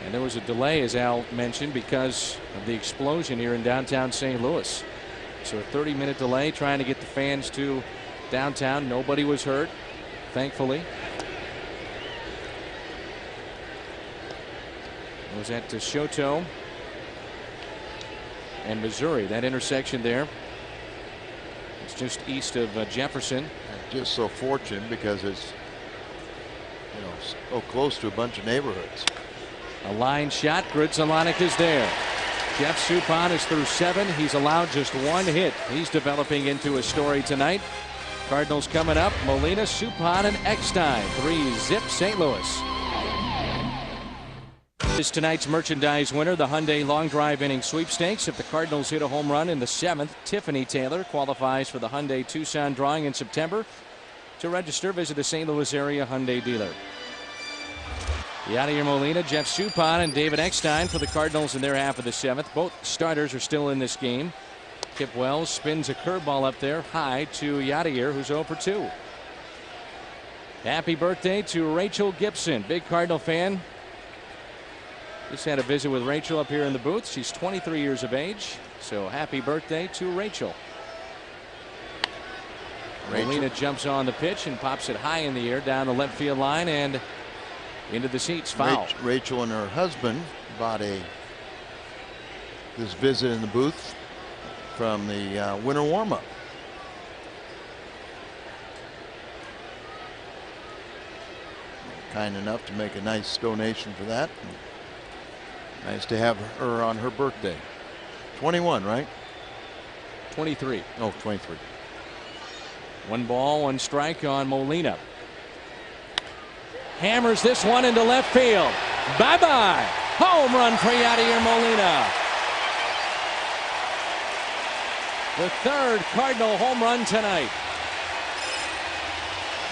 S1: And there was a delay, as Al mentioned, because of the explosion here in downtown St. Louis. So a 30-minute delay trying to get the fans to downtown. Nobody was hurt, thankfully. It was at Shoto and Missouri. That intersection there. It's just east of Jefferson.
S2: Just so fortunate because it's, you know, so close to a bunch of neighborhoods.
S1: A line shot. Grizzolonic is there. Jeff Suppan is through 7. He's allowed just 1 hit. He's developing into a story tonight. Cardinals coming up. Molina, Suppan, and Eckstein. 3-zip St. Louis. Is tonight's merchandise winner, the Hyundai Long Drive Inning Sweepstakes. If the Cardinals hit a home run in the 7th, Tiffany Taylor qualifies for the Hyundai Tucson drawing in September. To register, visit a St. Louis area Hyundai dealer. Yadier Molina, Jeff Suppan, and David Eckstein for the Cardinals in their half of the 7th. Both starters are still in this game. Kip Wells spins a curveball up there high to Yadier, who's 0 for 2. Happy birthday to Rachel Gibson, big Cardinal fan. Just had a visit with Rachel up here in the booth. She's 23 years of age. So happy birthday to Rachel. Molina jumps on the pitch and pops it high in the air down the left field line and into the seats. Foul.
S2: Rachel and her husband bought this visit in the booth from the winter warm-up. Kind enough to make a nice donation for that. Nice to have her on her birthday. 21, right?
S1: 23.
S2: Oh, 23.
S1: 1 ball, 1 strike on Molina. Hammers this one into left field. Bye-bye. Home run for Yadier Molina. The 3rd Cardinal home run tonight.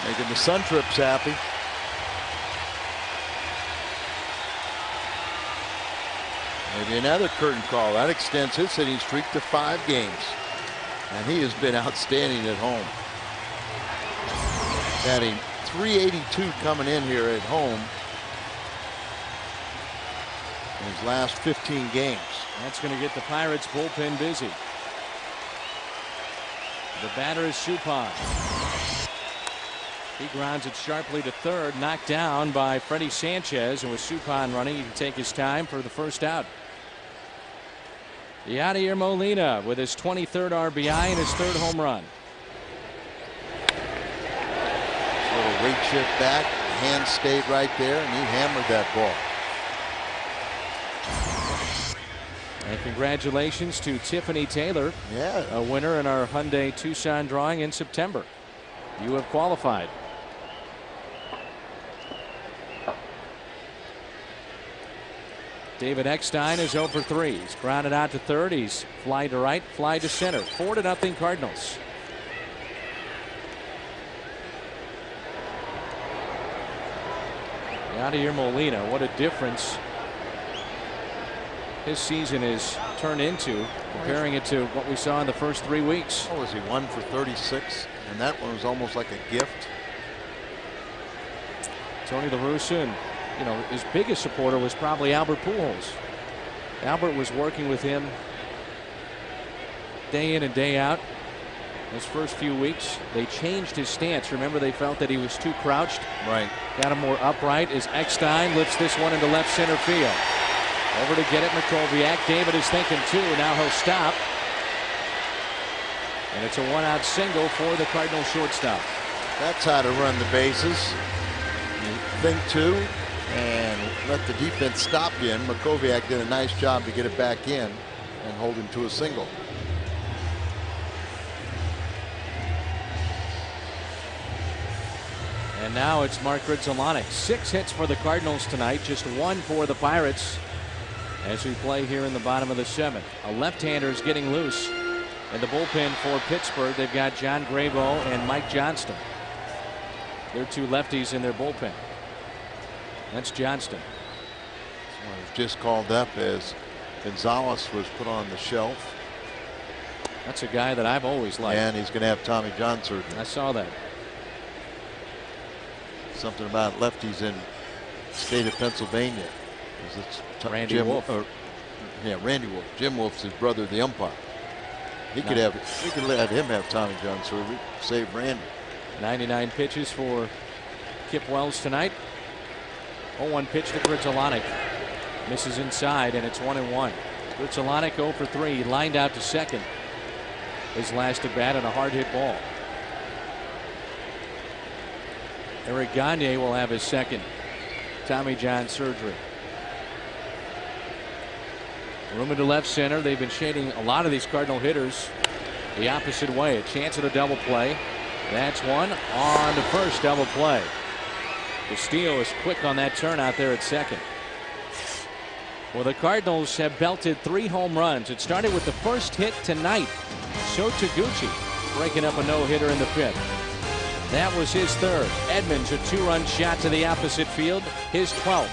S2: Making the Sun Trips happy. Maybe another curtain call. That extends his hitting streak to 5 games. And he has been outstanding at home. Batting .382 coming in here at home in his last 15 games.
S1: That's going to get the Pirates bullpen busy. The batter is Suppan. He grounds it sharply to 3rd, knocked down by Freddie Sanchez, and with Suppan running, he can take his time for the first out. Yadier Molina with his 23rd RBI and his 3rd home run.
S2: Little rate shift back, hand stayed right there, and he hammered that ball.
S1: And congratulations to Tiffany Taylor, a winner in our Hyundai Tucson drawing in September. You have qualified. David Eckstein is 0 for 3. He's grounded out to 3rd. He's fly to right, fly to center. 4-0 Cardinals. Yadier Molina, what a difference his season is turned into, comparing it to what we saw in the first 3 weeks.
S2: What was he, 1 for 36? And that one was almost like a gift.
S1: Tony La Russa, and you know, his biggest supporter was probably Albert Pujols. Albert was working with him day in and day out. His first few weeks, they changed his stance. Remember, they felt that he was too crouched.
S2: Right.
S1: Got him more upright as Eckstein lifts this one into left center field. Over to get it, Makoviak. David is thinking too. Now he'll stop. And it's a 1-out single for the Cardinal shortstop.
S2: That's how to run the bases. You think two and let the defense stop you. And Makoviak did a nice job to get it back in and hold him to a single.
S1: And now it's Mark Grudzielanek. 6 hits for the Cardinals tonight, just 1 for the Pirates as we play here in the bottom of the 7th. A left-hander is getting loose in the bullpen for Pittsburgh. They've got John Grabo and Mike Johnston. They're 2 lefties in their bullpen. That's Johnston.
S2: Well, he was just called up as Gonzalez was put on the shelf.
S1: That's a guy that I've always liked.
S2: And he's going to have Tommy John surgery.
S1: I saw that.
S2: Something about lefties in the state of Pennsylvania.
S1: Randy Wolf.
S2: Randy Wolf. Jim Wolf's his brother, the umpire. He could let him have Tommy John surgery. Save Randy.
S1: 99 pitches for Kip Wells tonight. 0-1 pitch to Grudzielanek. Misses inside, and it's 1-1. Grudzielanek 0 for 3. He lined out to second. His last at bat on a hard hit ball. Eric Gagne will have his second Tommy John surgery. Room into left center. They've been shading a lot of these Cardinal hitters the opposite way. A chance at a double play. That's one on the first double play. Castillo is quick on that turn out there at second. Well, the Cardinals have belted 3 home runs. It started with the first hit tonight. So Taguchi breaking up a no-hitter in the 5th. That was his 3rd. Edmonds, a 2-run shot to the opposite field, his 12th.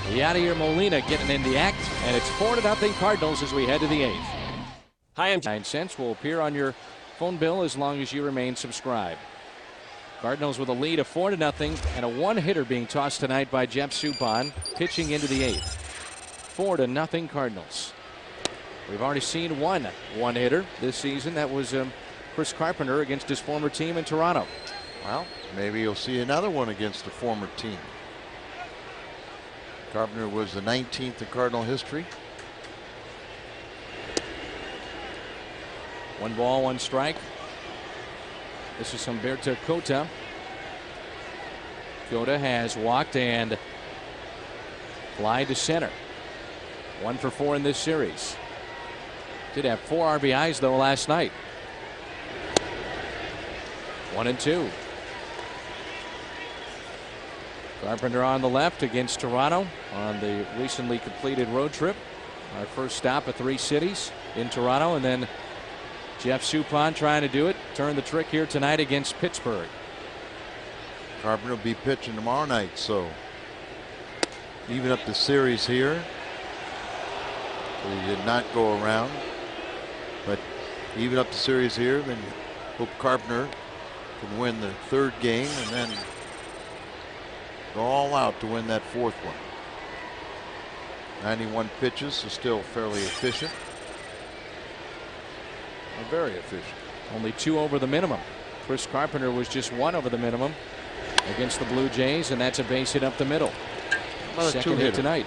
S1: Yadier Molina getting in the act, and it's 4-0 Cardinals as we head to the 8th.
S3: Hi, I'm
S1: 9 cents will appear on your phone bill as long as you remain subscribed. Cardinals with a lead of 4-0 and a 1-hitter being tossed tonight by Jeff Suppan, pitching into the 8th. 4-0 Cardinals. We've already seen one 1-hitter this season. That was Chris Carpenter against his former team in Toronto.
S2: Well, maybe you'll see another one against a former team. Carpenter was the 19th in Cardinal history.
S1: 1 ball, 1 strike. This is Humberto Cota. Cota has walked and fly to center. 1 for 4 in this series. Did have 4 RBIs though last night. 1-2. Carpenter on the left against Toronto on the recently completed road trip. Our first stop at 3 cities in Toronto, and then Jeff Suppan trying to do it. Turn the trick here tonight against Pittsburgh.
S2: Carpenter will be pitching tomorrow night, so even up the series here. So he did not go around, but even up the series here, then you hope Carpenter can win the 3rd game and then go all out to win that 4th one. 91 pitches, so still fairly efficient. Very efficient.
S1: Only 2 over the minimum. Chris Carpenter was just 1 over the minimum against the Blue Jays, and that's a base hit up the middle. Second hit tonight.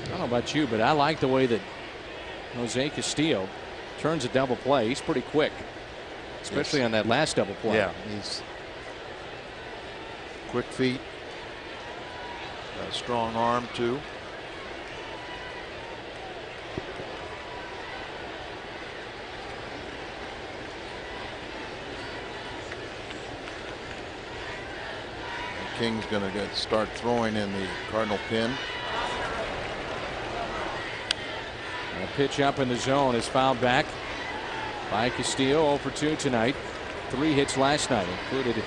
S1: I don't know about you, but I like the way that Jose Castillo turns a double play. He's pretty quick, especially on that last double play.
S2: Yeah, he's quick feet. Got a strong arm too. King's going to start throwing in the Cardinal pen.
S1: And a pitch up in the zone is fouled back by Castillo. 0 for 2 tonight. 3 hits last night. Included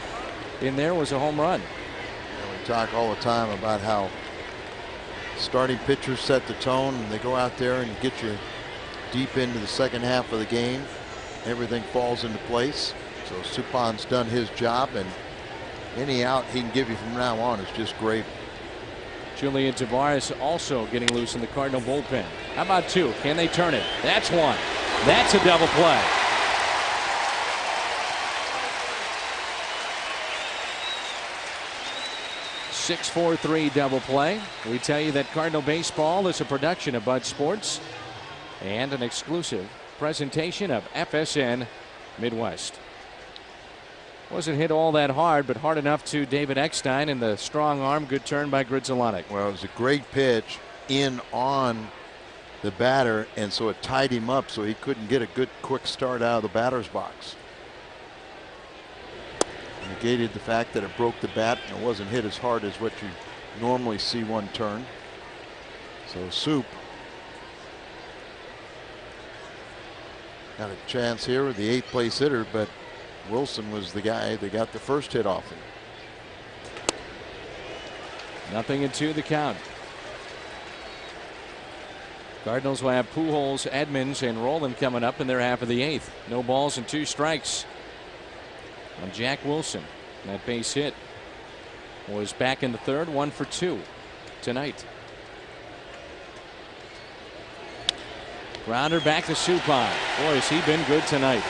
S1: in there was a home run.
S2: We talk all the time about how starting pitchers set the tone, and they go out there and get you deep into the second half of the game. Everything falls into place. So Suppan's done his job, and Any out he can give you from now on is just great.
S1: Julian Tavares also getting loose in the Cardinal bullpen. How about 2? Can they turn it? That's 1. That's a double play. .643 double play. We tell you that Cardinal Baseball is a production of Bud Sports and an exclusive presentation of FSN Midwest. Wasn't hit all that hard, but hard enough to David Eckstein, and the strong arm. Good turn by Gridzelanic.
S2: Well, it was a great pitch in on the batter, and so it tied him up so he couldn't get a good quick start out of the batter's box. Negated the fact that it broke the bat and it wasn't hit as hard as what you normally see one turn. So Soup got a chance here with the 8th place hitter, but Wilson was the guy that got the first hit off him.
S1: 0-2 the count. Cardinals will have Pujols, Edmonds, and Roland coming up in their half of the 8th. No balls and 2 strikes on Jack Wilson. That base hit was back in the 3rd, 1 for 2 tonight. Grounder back to Suppan. Boy, has he been good tonight.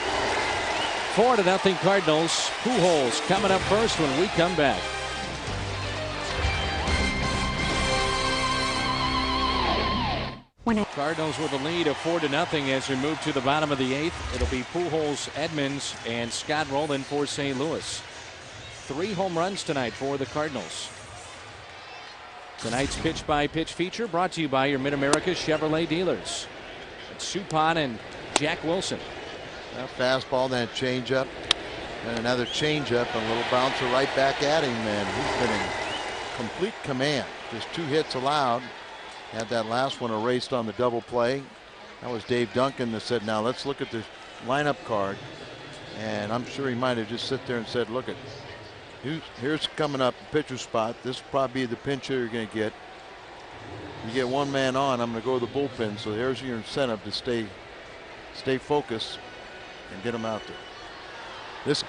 S1: 4-0 Cardinals. Pujols coming up first when we come back. Cardinals with a lead of 4-0 as we move to the bottom of the 8th. It'll be Pujols, Edmonds, and Scott Rowland for St. Louis. 3 home runs tonight for the Cardinals. Tonight's pitch-by-pitch feature brought to you by your Mid-America Chevrolet dealers. It's Suppan and Jack Wilson.
S2: A fastball, then a changeup, and another changeup, and a little bouncer right back at him, and he's been in complete command. Just 2 hits allowed. Had that last one erased on the double play. That was Dave Duncan that said, now let's look at the lineup card. And I'm sure he might have just sit there and said, look at, here's coming up the pitcher spot. This will probably be the pinch hitter you're going to get. You get 1 man on, I'm going to go to the bullpen. So there's your incentive to stay focused and get him out there. This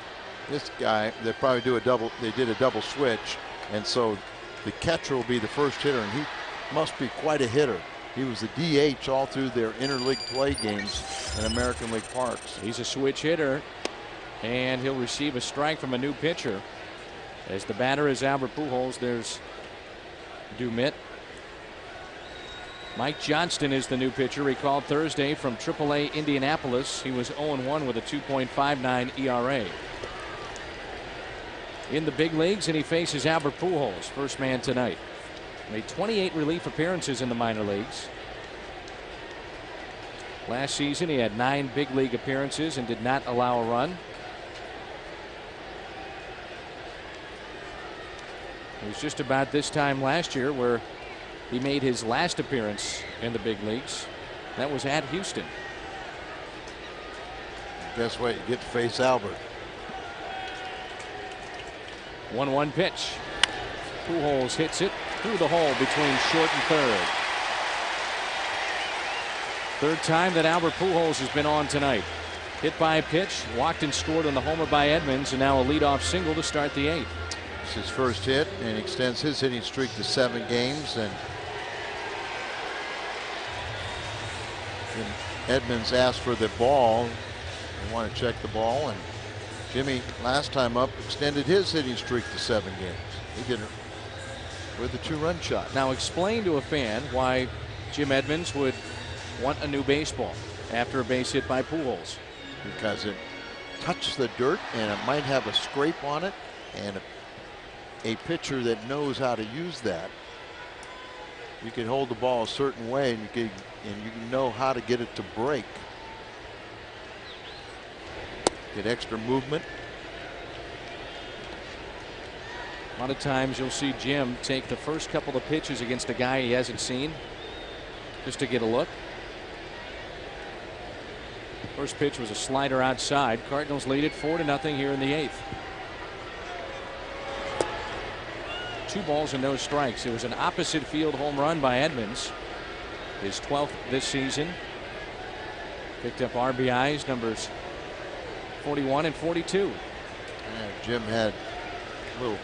S2: guy, they probably do a double. They did a double switch, and so the catcher will be the first hitter, and he must be quite a hitter. He was the DH all through their interleague play games in American League parks.
S1: He's a switch hitter, and he'll receive a strike from a new pitcher. As the batter is Albert Pujols, there's Dumit. Mike Johnston is the new pitcher. Recalled Thursday from AAA Indianapolis. He was 0-1 with a 2.59 ERA. In the big leagues, and he faces Albert Pujols, first man tonight. Made 28 relief appearances in the minor leagues. Last season, he had 9 big league appearances and did not allow a run. It was just about this time last year where he made his last appearance in the big leagues. That was at Houston.
S2: Guess what? You get to face Albert.
S1: 1-1 pitch. Pujols hits it through the hole between short and third. Third time that Albert Pujols has been on tonight. Hit by a pitch, walked and scored on the homer by Edmonds, and now a leadoff single to start the 8th.
S2: It's his first hit and extends his hitting streak to 7 games. And Edmonds asked for the ball. They want to check the ball, and Jimmy last time up extended his hitting streak to 7 games. He did it with a 2-run shot.
S1: Now explain to a fan why Jim Edmonds would want a new baseball after a base hit by Pujols.
S2: Because it touches the dirt and it might have a scrape on it, and a pitcher that knows how to use that, you can hold the ball a certain way, and you can know how to get it to break. Get extra movement.
S1: A lot of times you'll see Jim take the first couple of pitches against a guy he hasn't seen just to get a look. First pitch was a slider outside. Cardinals lead it 4-0 here in the 8th. 2 balls and no strikes. It was an opposite field home run by Edmonds, his 12th this season. Picked up RBIs numbers 41 and 42.
S2: Jim had a little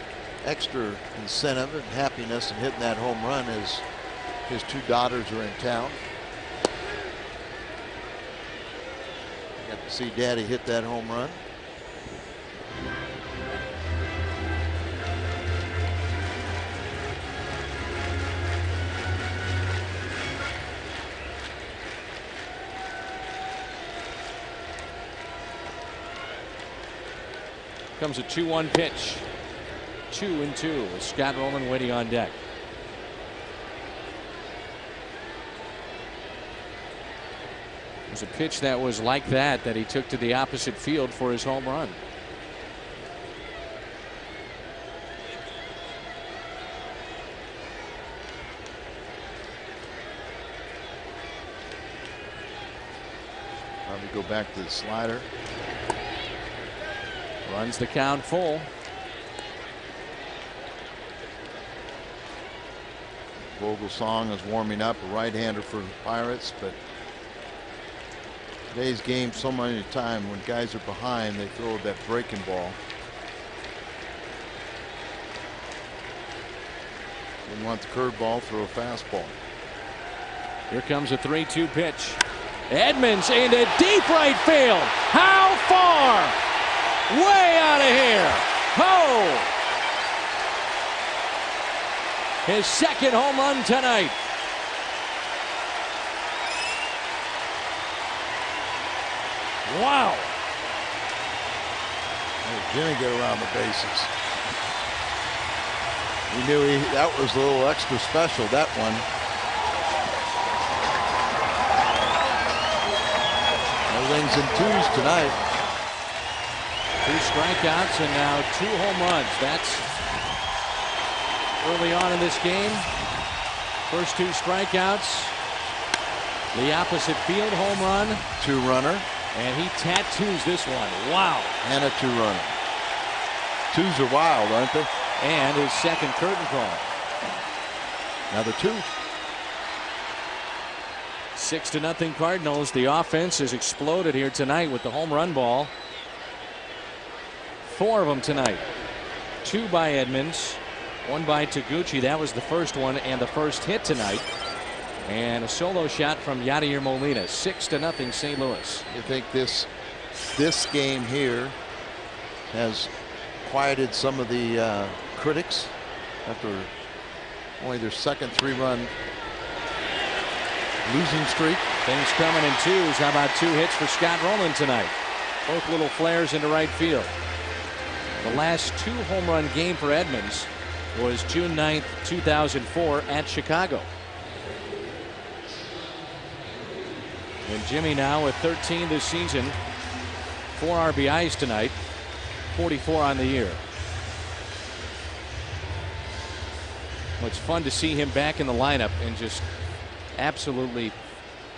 S2: extra incentive and happiness in hitting that home run as his two daughters are in town. Got to see Daddy hit that home run.
S1: Comes a 2-1 pitch. 2-2 with Scott Rowland waiting on deck. It was a pitch that was like that he took to the opposite field for his home run.
S2: Probably go back to the slider.
S1: Runs the count full.
S2: Vogelsong is warming up, a right-hander for the Pirates, but today's game, so many times when guys are behind, they throw that breaking ball. Didn't want the curveball, throw a fastball.
S1: Here comes a 3-2 pitch. Edmonds into deep right field. How far? Way out of here. Oh! His second home run tonight. Wow.
S2: Hey, Jimmy get around the bases. He knew that was a little extra special, that one. Everything's in twos tonight.
S1: 2 strikeouts and now 2 home runs. That's early on in this game. First 2 strikeouts. The opposite field home run.
S2: 2-runner.
S1: And he tattoos this one. Wow.
S2: And a 2-runner. Twos are wild, aren't they?
S1: And his second curtain call.
S2: Another 2.
S1: 6-0 Cardinals. The offense has exploded here tonight with the home run ball. 4 of them tonight. 2 by Edmonds, 1 by Taguchi. That was the first one and the first hit tonight. And a solo shot from Yadier Molina. 6-0 St. Louis.
S2: You think this game here has quieted some of the critics after only their second 3-run losing streak?
S1: Things coming in twos. How about 2 hits for Scott Rowland tonight? Both little flares into right field. The last 2 home run game for Edmonds was June 9th, 2004 at Chicago. And Jimmy now with 13 this season. 4 RBIs tonight. 44 on the year. Well, it's fun to see him back in the lineup and just absolutely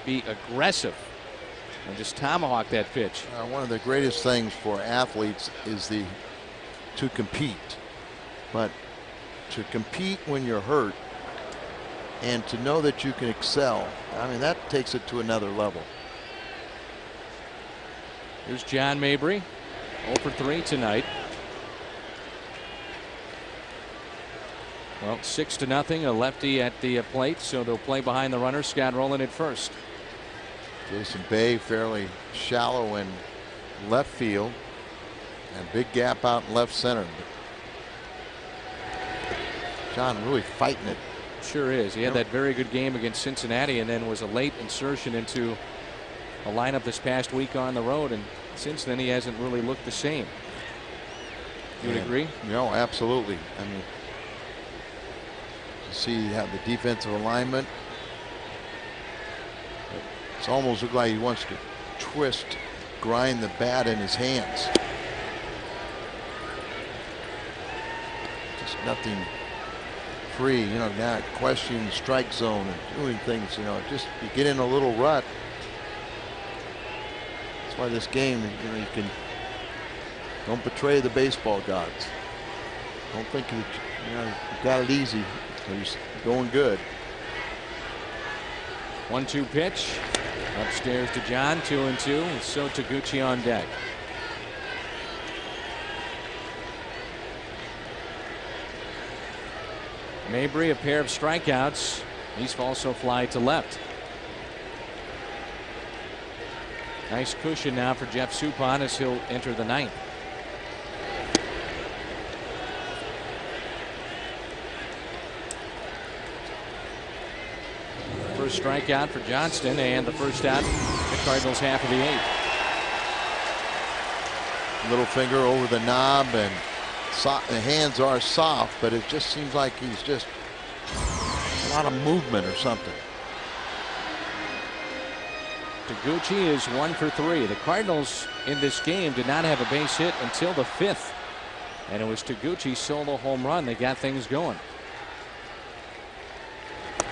S1: be aggressive and just tomahawk that pitch.
S2: One of the greatest things for athletes is to compete, but to compete when you're hurt and to know that you can excel, I mean, that takes it to another level.
S1: Here's John Mabry, 0 for 3 tonight. Well, 6-0, a lefty at the plate, so they'll play behind the runner. Scott Rowland at first.
S2: Jason Bay fairly shallow in left field. And big gap out in left center. John really fighting it.
S1: Sure is. He had that very good game against Cincinnati and then was a late insertion into a lineup this past week on the road. And since then, he hasn't really looked the same. You would agree?
S2: No, absolutely. I mean, you see how the defensive alignment. It's almost looked like he wants to grind the bat in his hands. Nothing free, not questioning the strike zone and doing things, just you get in a little rut. That's why this game, you can don't betray the baseball gods. Don't think you got it easy. You're going good.
S1: 1-2 pitch upstairs to John. 2-2 with So Taguchi on deck. Mabry, a pair of strikeouts. These also fly to left. Nice cushion now for Jeff Suppan as he'll enter the ninth. First strikeout for Johnston, and the first out the Cardinals half of the eighth.
S2: Little finger over the knob, and the hands are soft, but it just seems like he's just a lot of movement or something.
S1: Taguchi is 1 for 3. The Cardinals in this game did not have a base hit until the fifth, and it was Taguchi's solo home run that got things going.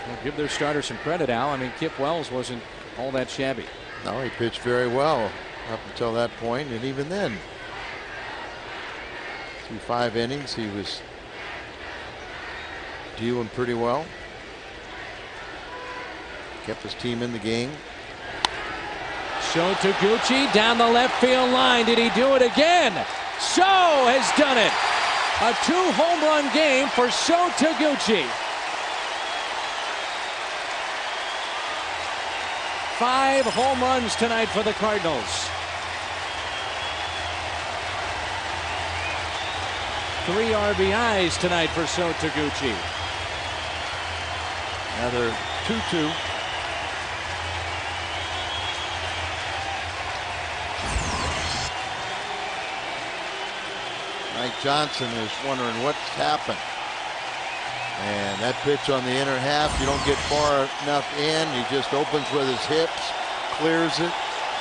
S1: Well, give their starter some credit, Al. I mean, Kip Wells wasn't all that shabby.
S2: No, he pitched very well up until that point, and even then, through 5 innings, he was dealing pretty well. Kept his team in the game.
S1: So Taguchi down the left field line. Did he do it again? So has done it. A 2-home run game for So Taguchi. 5 home runs tonight for the Cardinals. 3 RBIs tonight for So Taguchi.
S2: Another 2-2. Mike Johnson is wondering what's happened. And that pitch on the inner half, you don't get far enough in. He just opens with his hips, clears it,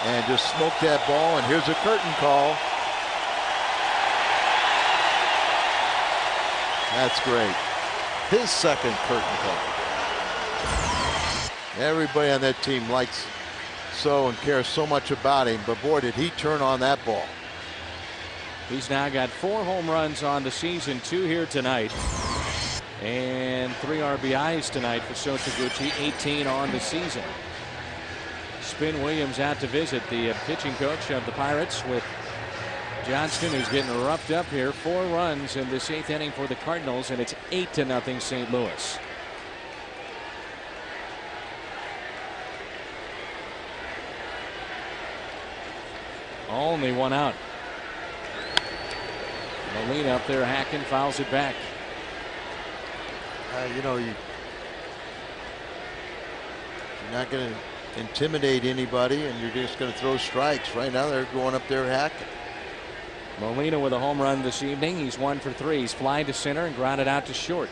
S2: and just smoked that ball. And here's a curtain call. That's great. His second curtain call. Everybody on that team likes So and cares so much about him, but boy, did he turn on that ball.
S1: He's now got 4 home runs on the season, 2 here tonight, and 3 RBIs tonight for So Taguchi, 18 on the season. Spin Williams out to visit, the pitching coach of the Pirates, with Johnston, who's getting roughed up here. 4 runs in this 8th inning for the Cardinals, and it's 8-0 St. Louis. Only 1 out. Molina up there hacking, fouls it back.
S2: You know, you're not going to intimidate anybody, and you're just going to throw strikes. Right now they're going up there hacking.
S1: Molina with a home run this evening. He's 1 for 3. He's flying to center and grounded out to short.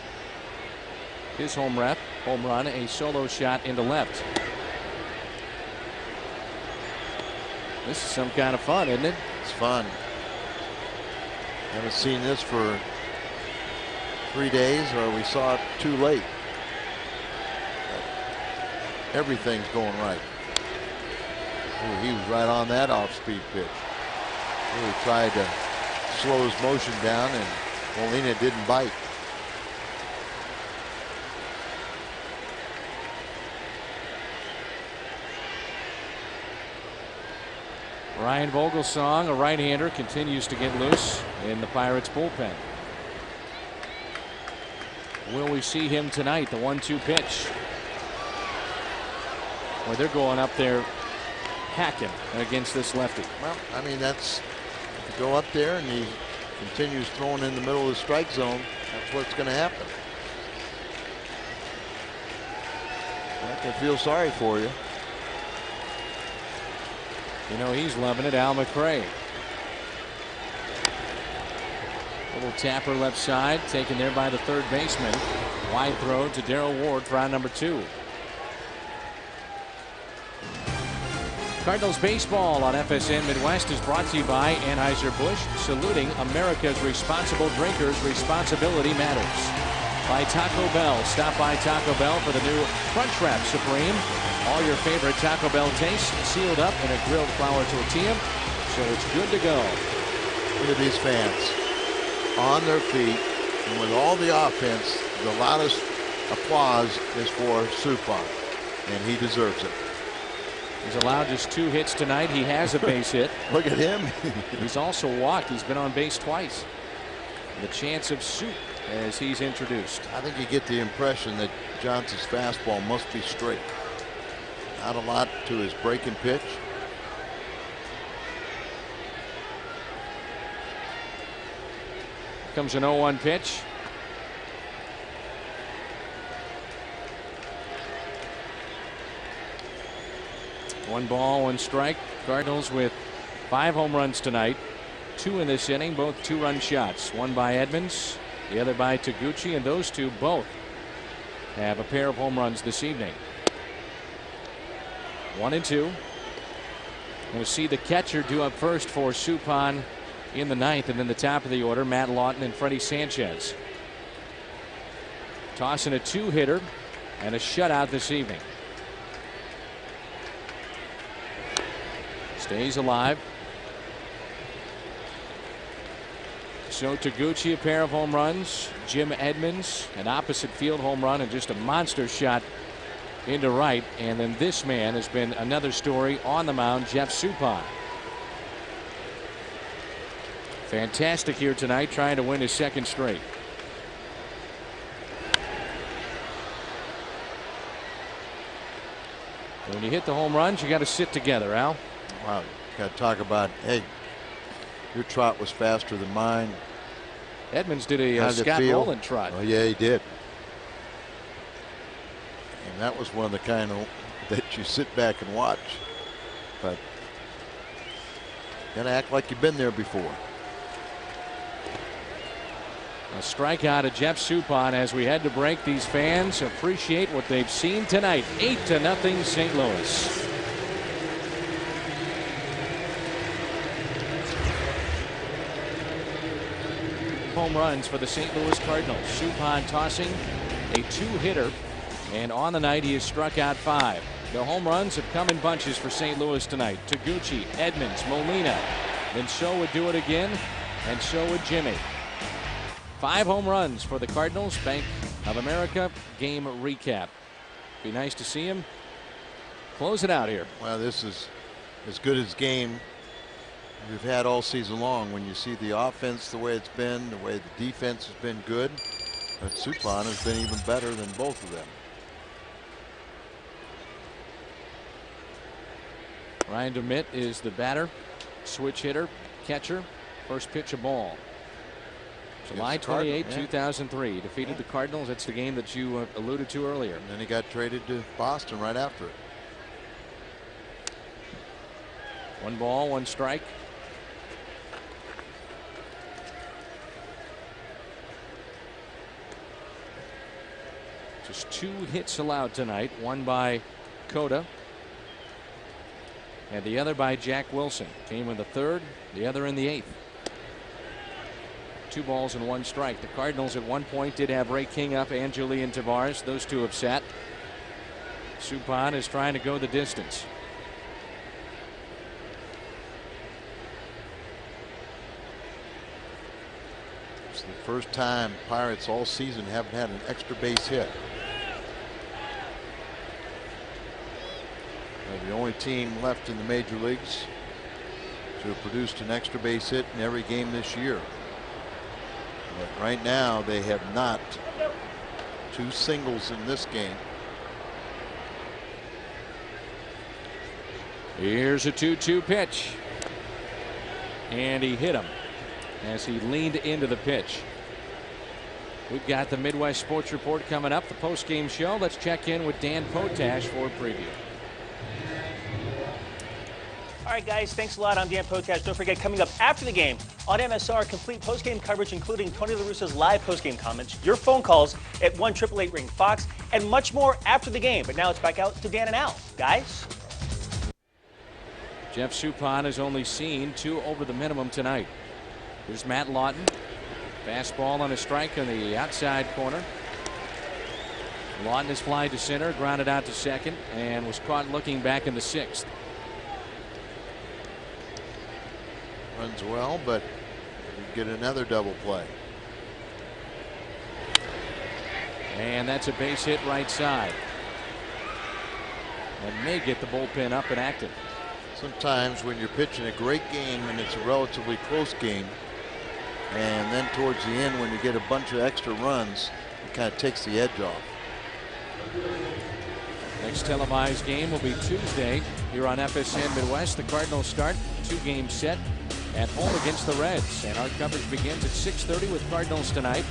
S1: His home run, a solo shot into left. This is some kind of fun, isn't it?
S2: It's fun. Haven't seen this for 3 days, or we saw it too late. But everything's going right. Ooh, he was right on that off-speed pitch. Really tried to slow his motion down, and Molina didn't bite.
S1: Ryan Vogelsong, a right-hander, continues to get loose in the Pirates bullpen. Will we see him tonight? The 1-2 pitch. Well, they're going up there hacking against this lefty.
S2: Well, I mean, that's, if you go up there and he continues throwing in the middle of the strike zone, that's what's going to happen. I can feel sorry for you.
S1: You know, he's loving it. Al McRae. Little tapper left side, taken there by the third baseman. Wide throw to Darrell Ward for out number 2. Cardinals baseball on FSN Midwest is brought to you by Anheuser-Busch, saluting America's responsible drinkers. Responsibility matters. By Taco Bell. Stop by Taco Bell for the new Crunch Wrap Supreme. All your favorite Taco Bell tastes sealed up in a grilled flour tortilla, so it's good to go.
S2: Look at these fans on their feet, and with all the offense, the loudest applause is for Suppan, and he deserves it.
S1: He's allowed just 2 hits tonight. He has a base hit.
S2: Look at him.
S1: He's also walked. He's been on base twice. The chance of soup as he's introduced.
S2: I think you get the impression that Johnson's fastball must be straight. Not a lot to his breaking pitch.
S1: Comes an 0-1 pitch. One ball, one strike. Cardinals with 5 home runs tonight. 2 in this inning, both 2-run shots. One by Edmonds, the other by Taguchi, and those two both have a pair of home runs this evening. 1-2. We'll see the catcher due up first for Suppan in the 9th, and then the top of the order, Matt Lawton and Freddie Sanchez. Tossing a 2-hitter and a shutout this evening. Stays alive. So Taguchi, a pair of home runs. Jim Edmonds, an opposite field home run and just a monster shot into right. And then this man has been another story on the mound, Jeff Suppan. Fantastic here tonight, trying to win his 2nd straight. When you hit the home runs, you got to sit together, Al.
S2: Wow, got to talk about, hey, your trot was faster than mine.
S1: Edmonds did a Scott Rowland trot.
S2: Oh yeah, he did. And that was one of the kind of that you sit back and watch. But gotta act like you've been there before.
S1: A strikeout of Jeff Suppan as we head to break. These fans appreciate what they've seen tonight. 8-0 St. Louis. Home runs for the St. Louis Cardinals. Suppan tossing a 2-hitter, and on the night he has struck out 5. The home runs have come in bunches for St. Louis tonight. Taguchi, Edmonds, Molina. Then So would do it again, and so would Jimmy. 5 home runs for the Cardinals. Bank of America game recap. Be nice to see him close it out here.
S2: Well, this is as good as game we've had all season long. When you see the offense the way it's been, the way the defense has been good, but Suppan has been even better than both of them.
S1: Ryan DeMitt is the batter, switch hitter, catcher. First pitch, a ball. July 28, 2003. Defeated the Cardinals. That's the game that you alluded to earlier.
S2: And then he got traded to Boston right after it.
S1: 1 ball, 1 strike. Just 2 hits allowed tonight. One by Cota, and the other by Jack Wilson. Came in the 3rd, the other in the 8th. 2 balls and 1 strike. The Cardinals at one point did have Ray King up and Julian Tavares. Those 2 have sat. Suppan is trying to go the distance.
S2: It's the first time Pirates all season haven't had an extra base hit. They're the only team left in the major leagues to have produced an extra base hit in every game this year. But right now they have not. 2 singles in this game.
S1: Here's a 2-2 pitch, and he hit him as he leaned into the pitch. We've got the Midwest Sports Report coming up, the post-game show. Let's check in with Dan Potash for a preview.
S4: All right, guys, thanks a lot. I'm Dan Potash. Don't forget, coming up after the game on MSR, complete postgame coverage, including Tony La Russa's live postgame comments, your phone calls at 1-888-RING-FOX, and much more after the game. But now it's back out to Dan and Al. Guys?
S1: Jeff Suppan has only seen 2 over the minimum tonight. Here's Matt Lawton. Fastball on a strike on the outside corner. Lawton is fly to center, grounded out to second, and was caught looking back in the 6th.
S2: Runs well, but we get another double play.
S1: And that's a base hit right side. And may get the bullpen up and active.
S2: Sometimes when you're pitching a great game and it's a relatively close game, And then towards the end, when you get a bunch of extra runs, it kind of takes the edge off.
S1: Next televised game will be Tuesday here on FSN Midwest. The Cardinals start 2-game set at home against the Reds, and our coverage begins at 6:30 with Cardinals tonight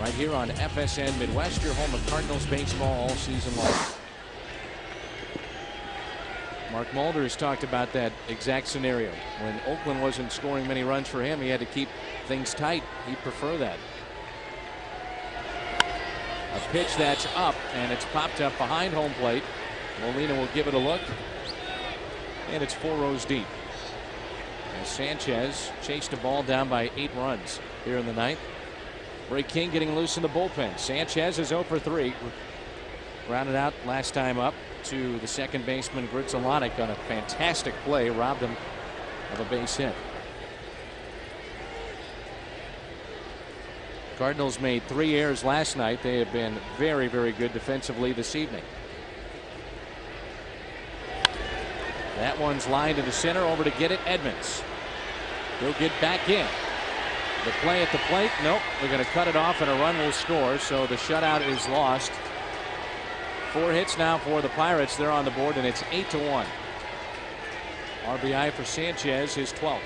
S1: right here on FSN Midwest, your home of Cardinals baseball all season long. Mark Mulder has talked about that exact scenario. When Oakland wasn't scoring many runs for him, he had to keep things tight. He'd prefer that. A pitch that's up, and it's popped up behind home plate. Molina will give it a look, and it's 4 rows deep. As Sanchez chased a ball down by 8 runs here in the ninth. Ray King getting loose in the bullpen. Sanchez is 0 for 3. Rounded out last time up to the second baseman Gritzelanek on a fantastic play. Robbed him of a base hit. Cardinals made 3 errors last night. They have been very, very good defensively this evening. That one's lined to the center. Over to get it, Edmonds. He'll get back in. The play at the plate. Nope. They're going to cut it off and a run will score. So the shutout is lost. 4 hits now for the Pirates. They're on the board and it's 8-1. RBI for Sanchez, his 12th.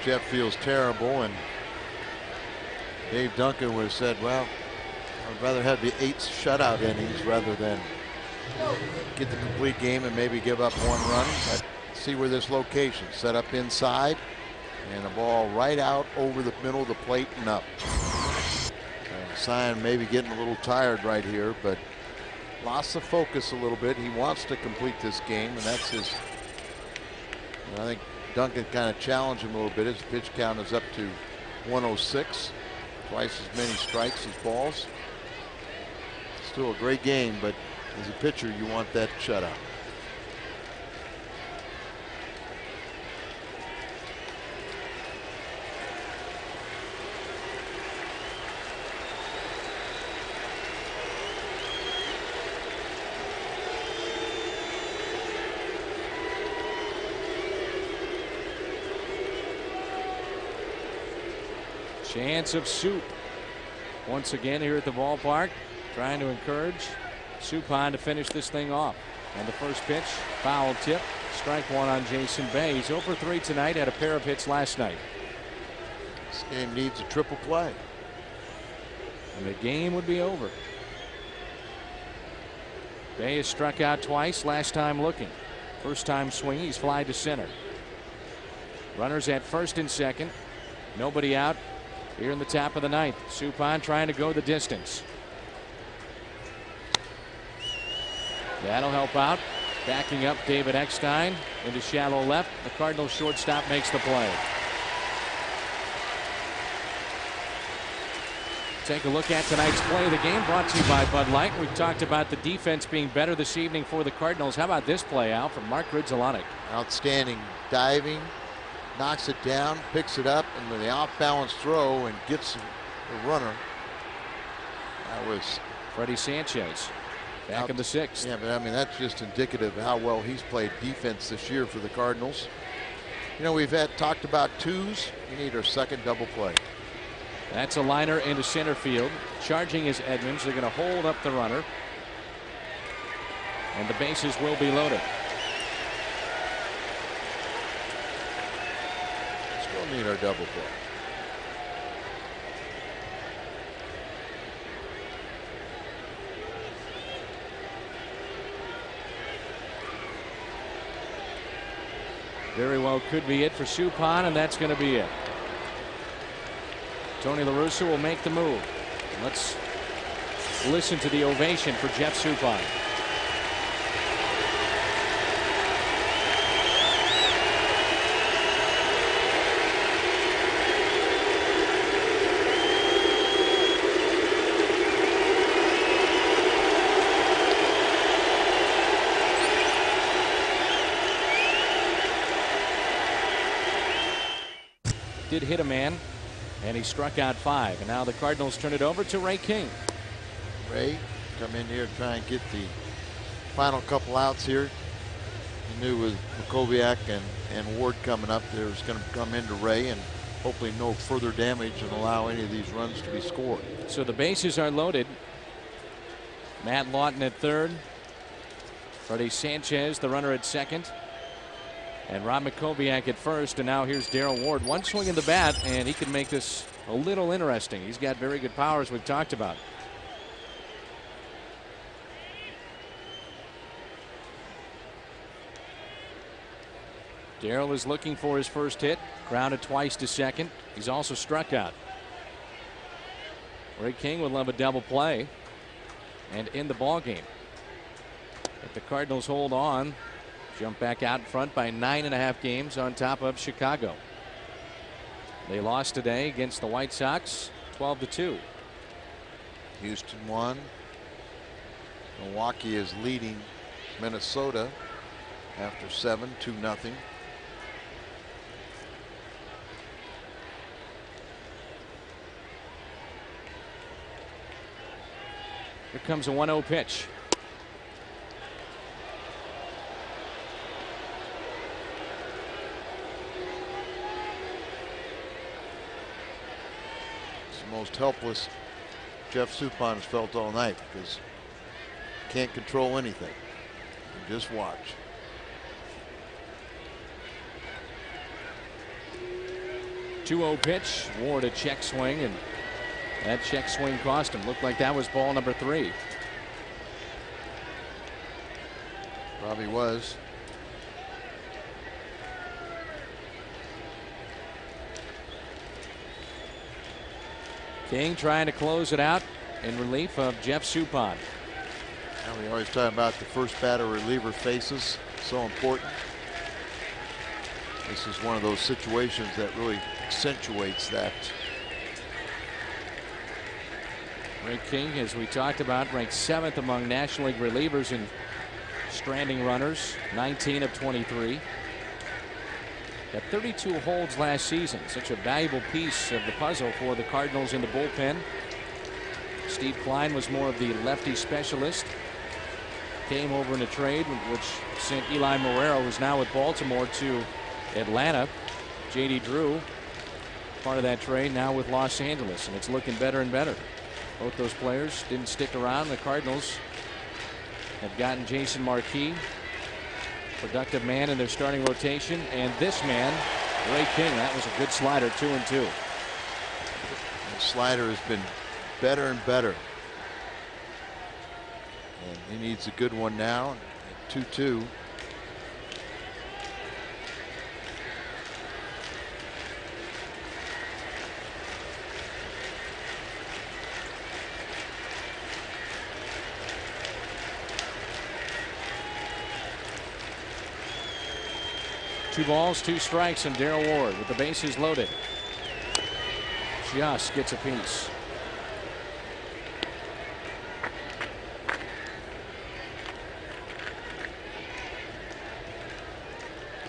S2: Jeff feels terrible, and Dave Duncan would have said, well, I'd rather have the 8 shutout innings rather than get the complete game and maybe give up 1 run. But see where this location set up inside, and the ball right out over the middle of the plate and up. Sign maybe getting a little tired right here, but lost the focus a little bit. He wants to complete this game, and that's his. And I think Duncan kind of challenged him a little bit. His pitch count is up to 106. Twice as many strikes as balls. Still a great game, but as a pitcher, you want that shutout.
S1: Chance of Soup once again here at the ballpark, trying to encourage Suppan to finish this thing off. And the first pitch, foul tip, strike 1 on Jason Bay. He's 0 for 3 tonight, had a pair of hits last night.
S2: This game needs a triple play,
S1: and the game would be over. Bay has struck out twice, last time looking. First time swinging, he's fly to center. Runners at first and second, nobody out here in the top of the ninth. Suppan trying to go the distance. That'll help out. Backing up David Eckstein into shallow left. The Cardinals shortstop makes the play. Take a look at tonight's play of the game, brought to you by Bud Light. We've talked about the defense being better this evening for the Cardinals. How about this play out from Mark Gritzelanek?
S2: Outstanding diving, knocks it down, picks it up, and with the off-balance throw and gets the runner. That was
S1: Freddie Sanchez back in the 6th.
S2: Yeah, but I mean, that's just indicative of how well he's played defense this year for the Cardinals. You know, we've talked about 2s. You need our second double play.
S1: That's a liner into center field. Charging is Edmonds. They're going to hold up the runner, and the bases will be loaded.
S2: Still need our double play.
S1: Very well could be it for Suppan, and that's going to be it. Tony La Russa will make the move. Let's listen to the ovation for Jeff Suppan. Did hit a man, and he struck out 5, and now the Cardinals turn it over to Ray King.
S2: Ray come in here and try and get the final couple outs here. He knew with Makoviak and Ward coming up, there was going to come into Ray, and hopefully no further damage and allow any of these runs to be scored.
S1: So the bases are loaded. Matt Lawton at third. Freddie Sanchez, the runner, at second. And Rob Makoviak at first. And now here's Darrell Ward. One swing in the bat, and he can make this a little interesting. He's got very good power, as we've talked about. Darrell is looking for his first hit. Grounded twice to second. He's also struck out. Ray King would love a double play and end the ball game. If the Cardinals hold on, jump back out in front by 9.5 games on top of Chicago. They lost today against the White Sox 12-2.
S2: Houston won. Milwaukee is leading Minnesota after 7, 2-0.
S1: Here comes a 1-0 pitch.
S2: It's the most helpless Jeff Suppan has felt all night because can't control anything. You just watch.
S1: Two-0 pitch. Ward a check swing, and that check swing cost him. Looked like that was ball number 3.
S2: Probably was.
S1: King trying to close it out in relief of Jeff Suppan.
S2: Now we always talk about the first batter reliever faces. So important. This is one of those situations that really accentuates that.
S1: Ray King, as we talked about, ranked 7th among National League relievers in stranding runners, 19 of 23. Got 32 holds last season. Such a valuable piece of the puzzle for the Cardinals in the bullpen. Steve Klein was more of the lefty specialist. Came over in a trade which sent Eli Morero, who's now with Baltimore, to Atlanta. J.D. Drew, part of that trade, now with Los Angeles, and it's looking better and better. Both those players didn't stick around. The Cardinals have gotten Jason Marquis, productive man in their starting rotation, and this man, Ray King. That was a good slider, 2-2.
S2: The slider has been better and better. And he needs a good one now. 2-2.
S1: Two balls, 2 strikes, and Darrell Ward with the bases loaded. Just gets a piece.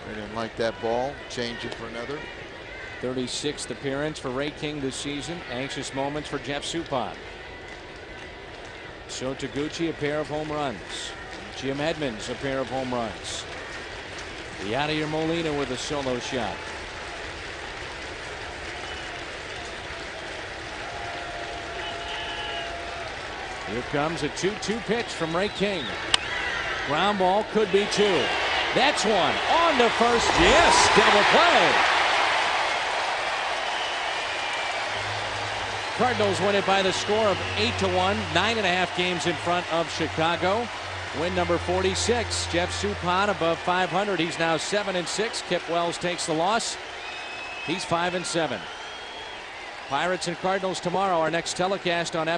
S2: I didn't like that ball. Change it for another.
S1: 36th appearance for Ray King this season. Anxious moments for Jeff Suppan. So Taguchi, a pair of home runs. Jim Edmonds, a pair of home runs. Yadier Molina with a solo shot. Here comes a 2-2 pitch from Ray King. Ground ball, could be 2. That's one. On to first. Yes, double play. Cardinals win it by the score of 8-1. 9.5 games in front of Chicago. Win number 46. Jeff Suppan above 500. He's now 7-6. Kip Wells takes the loss. He's 5-7. Pirates and Cardinals tomorrow. Our next telecast on